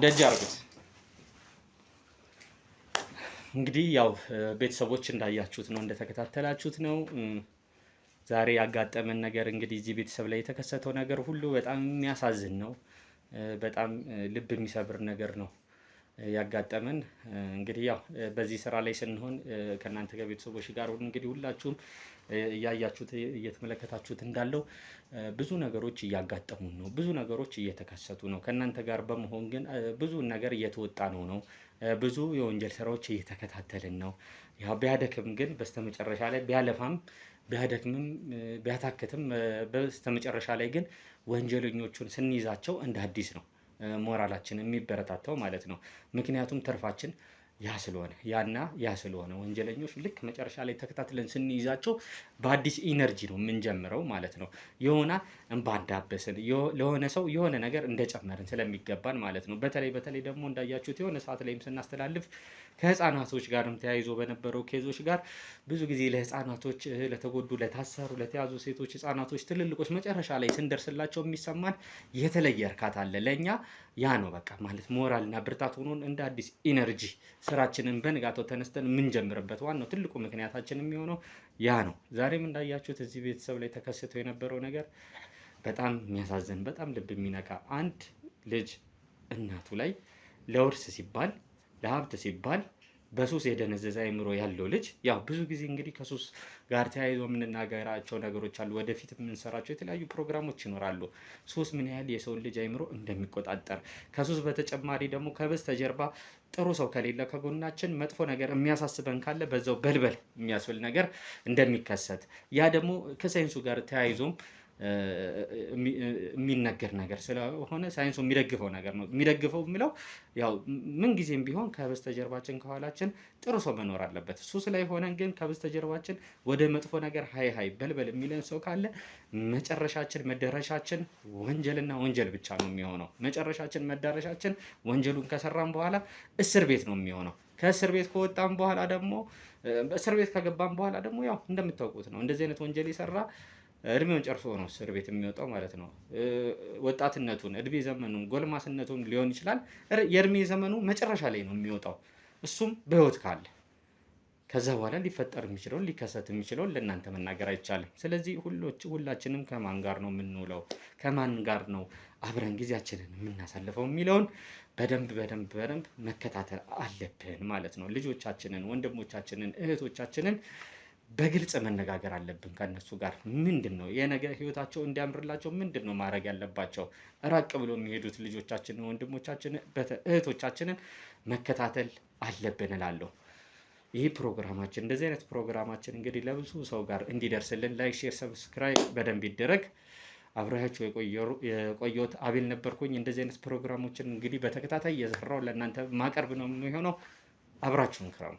ደጅ አድርጉት። እንግዲህ ያው ቤተሰቦች እንዳያችሁት ነው፣ እንደተከታተላችሁት ነው። ዛሬ ያጋጠመን ነገር እንግዲህ እዚህ ቤተሰብ ላይ የተከሰተው ነገር ሁሉ በጣም የሚያሳዝን ነው። በጣም ልብ የሚሰብር ነገር ነው ያጋጠመን። እንግዲህ ያው በዚህ ስራ ላይ ስንሆን ከእናንተ ጋር ቤተሰቦች ጋር እንግዲህ ሁላችሁም እያያችሁት እየተመለከታችሁት እንዳለው ብዙ ነገሮች እያጋጠሙን ነው። ብዙ ነገሮች እየተከሰቱ ነው። ከእናንተ ጋር በመሆን ግን ብዙ ነገር እየተወጣ ነው። ብዙ የወንጀል ስራዎች እየተከታተልን ነው። ያው ቢያደክም ግን በስተመጨረሻ ላይ ቢያለፋም ቢያደክምም ቢያታክትም በስተመጨረሻ ላይ ግን ወንጀለኞቹን ስንይዛቸው እንደ አዲስ ነው ሞራላችን የሚበረታታው ማለት ነው። ምክንያቱም ትርፋችን ያ ስለሆነ ወንጀለኞች ልክ መጨረሻ ላይ ተከታትለን ስንይዛቸው በአዲስ ኢነርጂ ነው የምንጀምረው ማለት ነው። የሆነ እንባዳበስን ለሆነ ሰው የሆነ ነገር እንደጨመርን ስለሚገባን ማለት ነው። በተለይ ደግሞ እንዳያችሁት የሆነ ሰዓት ላይም ስናስተላልፍ ከህፃናቶች ጋርም ተያይዞ በነበረው ኬዞች ጋር ብዙ ጊዜ ለህፃናቶች፣ ለተጎዱ፣ ለታሰሩ፣ ለተያዙ ሴቶች፣ ህፃናቶች፣ ትልልቆች መጨረሻ ላይ ስንደርስላቸው የሚሰማን የተለየ እርካታ አለ። ለእኛ ያ ነው በቃ ማለት ሞራልና ብርታት ሆኖን እንደ አዲስ ኢነርጂ ስራችንን በንጋታው ተነስተን የምንጀምርበት ዋናው ትልቁ ምክንያታችን የሚሆነው ያ ነው። ዛሬም እንዳያችሁት እዚህ ቤተሰብ ላይ ተከስቶ የነበረው ነገር በጣም የሚያሳዝን በጣም ልብ የሚነካ አንድ ልጅ እናቱ ላይ ለውርስ ሲባል ለሀብት ሲባል በሱስ የደነዘዘ አይምሮ ያለው ልጅ ያው ብዙ ጊዜ እንግዲህ ከሱስ ጋር ተያይዞ የምንናገራቸው ነገሮች አሉ። ወደፊት የምንሰራቸው የተለያዩ ፕሮግራሞች ይኖራሉ። ሱስ ምን ያህል የሰውን ልጅ አይምሮ እንደሚቆጣጠር፣ ከሱስ በተጨማሪ ደግሞ ከበስተጀርባ ጥሩ ሰው ከሌለ ከጎናችን መጥፎ ነገር የሚያሳስበን ካለ በዛው በልበል የሚያስብል ነገር እንደሚከሰት ያ ደግሞ ከሳይንሱ ጋር ተያይዞም የሚነገር ነገር ስለሆነ ሳይንሱ የሚደግፈው ነገር ነው። የሚደግፈው የሚለው ያው ምን ጊዜም ቢሆን ከበስተጀርባችን ከኋላችን ጥሩ ሰው መኖር አለበት። ሱስ ላይ ሆነን ግን ከበስተጀርባችን ወደ መጥፎ ነገር ሀይ በልበል የሚለን ሰው ካለ መጨረሻችን መዳረሻችን ወንጀልና ወንጀል ብቻ ነው የሚሆነው። መጨረሻችን መዳረሻችን ወንጀሉን ከሰራን በኋላ እስር ቤት ነው የሚሆነው። ከእስር ቤት ከወጣን በኋላ ደግሞ እስር ቤት ከገባን በኋላ ደግሞ ያው እንደምታውቁት ነው እንደዚህ አይነት ወንጀል የሰራ እድሜውን ጨርሶ ነው እስር ቤት የሚወጣው ማለት ነው። ወጣትነቱን፣ እድሜ ዘመኑን፣ ጎልማስነቱን ሊሆን ይችላል የእድሜ ዘመኑ መጨረሻ ላይ ነው የሚወጣው። እሱም በህይወት ካለ ከዛ በኋላ ሊፈጠር የሚችለውን ሊከሰት የሚችለውን ለእናንተ መናገር አይቻልም። ስለዚህ ሁላችንም ከማን ጋር ነው የምንውለው፣ ከማን ጋር ነው አብረን ጊዜያችንን የምናሳልፈው የሚለውን በደንብ መከታተል አለብን ማለት ነው። ልጆቻችንን፣ ወንድሞቻችንን፣ እህቶቻችንን በግልጽ መነጋገር አለብን ከነሱ ጋር። ምንድን ነው የነገ ህይወታቸው እንዲያምርላቸው ምንድን ነው ማድረግ ያለባቸው? ራቅ ብሎ የሚሄዱት ልጆቻችንን፣ ወንድሞቻችንን፣ እህቶቻችንን መከታተል አለብን እላለሁ። ይህ ፕሮግራማችን እንደዚህ አይነት ፕሮግራማችን እንግዲህ ለብዙ ሰው ጋር እንዲደርስልን ላይክ፣ ሼር፣ ሰብስክራይብ በደንብ ይደረግ። አብሬያችሁ የቆየሁት አቤል ነበርኩኝ። እንደዚህ አይነት ፕሮግራሞችን እንግዲህ በተከታታይ እየሰራሁ ለእናንተ ማቀርብ ነው የሚሆነው። አብራችሁን ክረሙ።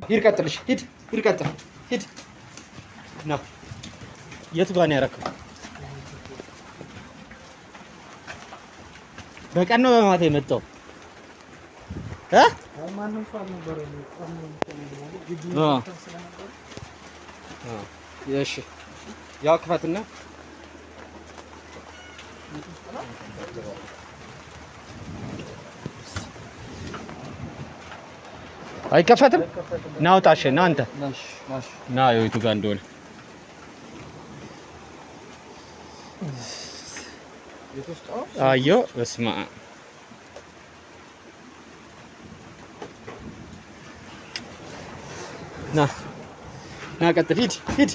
ሂድ ቀጥልሽ፣ ሂድ ቀጥል፣ ሂድ ና። የቱ ጋር ነው ያደረከው? በቀን ነው በማታ የመጣው? እሺ ያው ክፈትና አይከፈትም። ና አውጣሽ፣ ና አንተ ና የቱ ጋር እንደሆነ አየሁ። በስመ አብ ና ና ቀጥል ሂድ ሂድ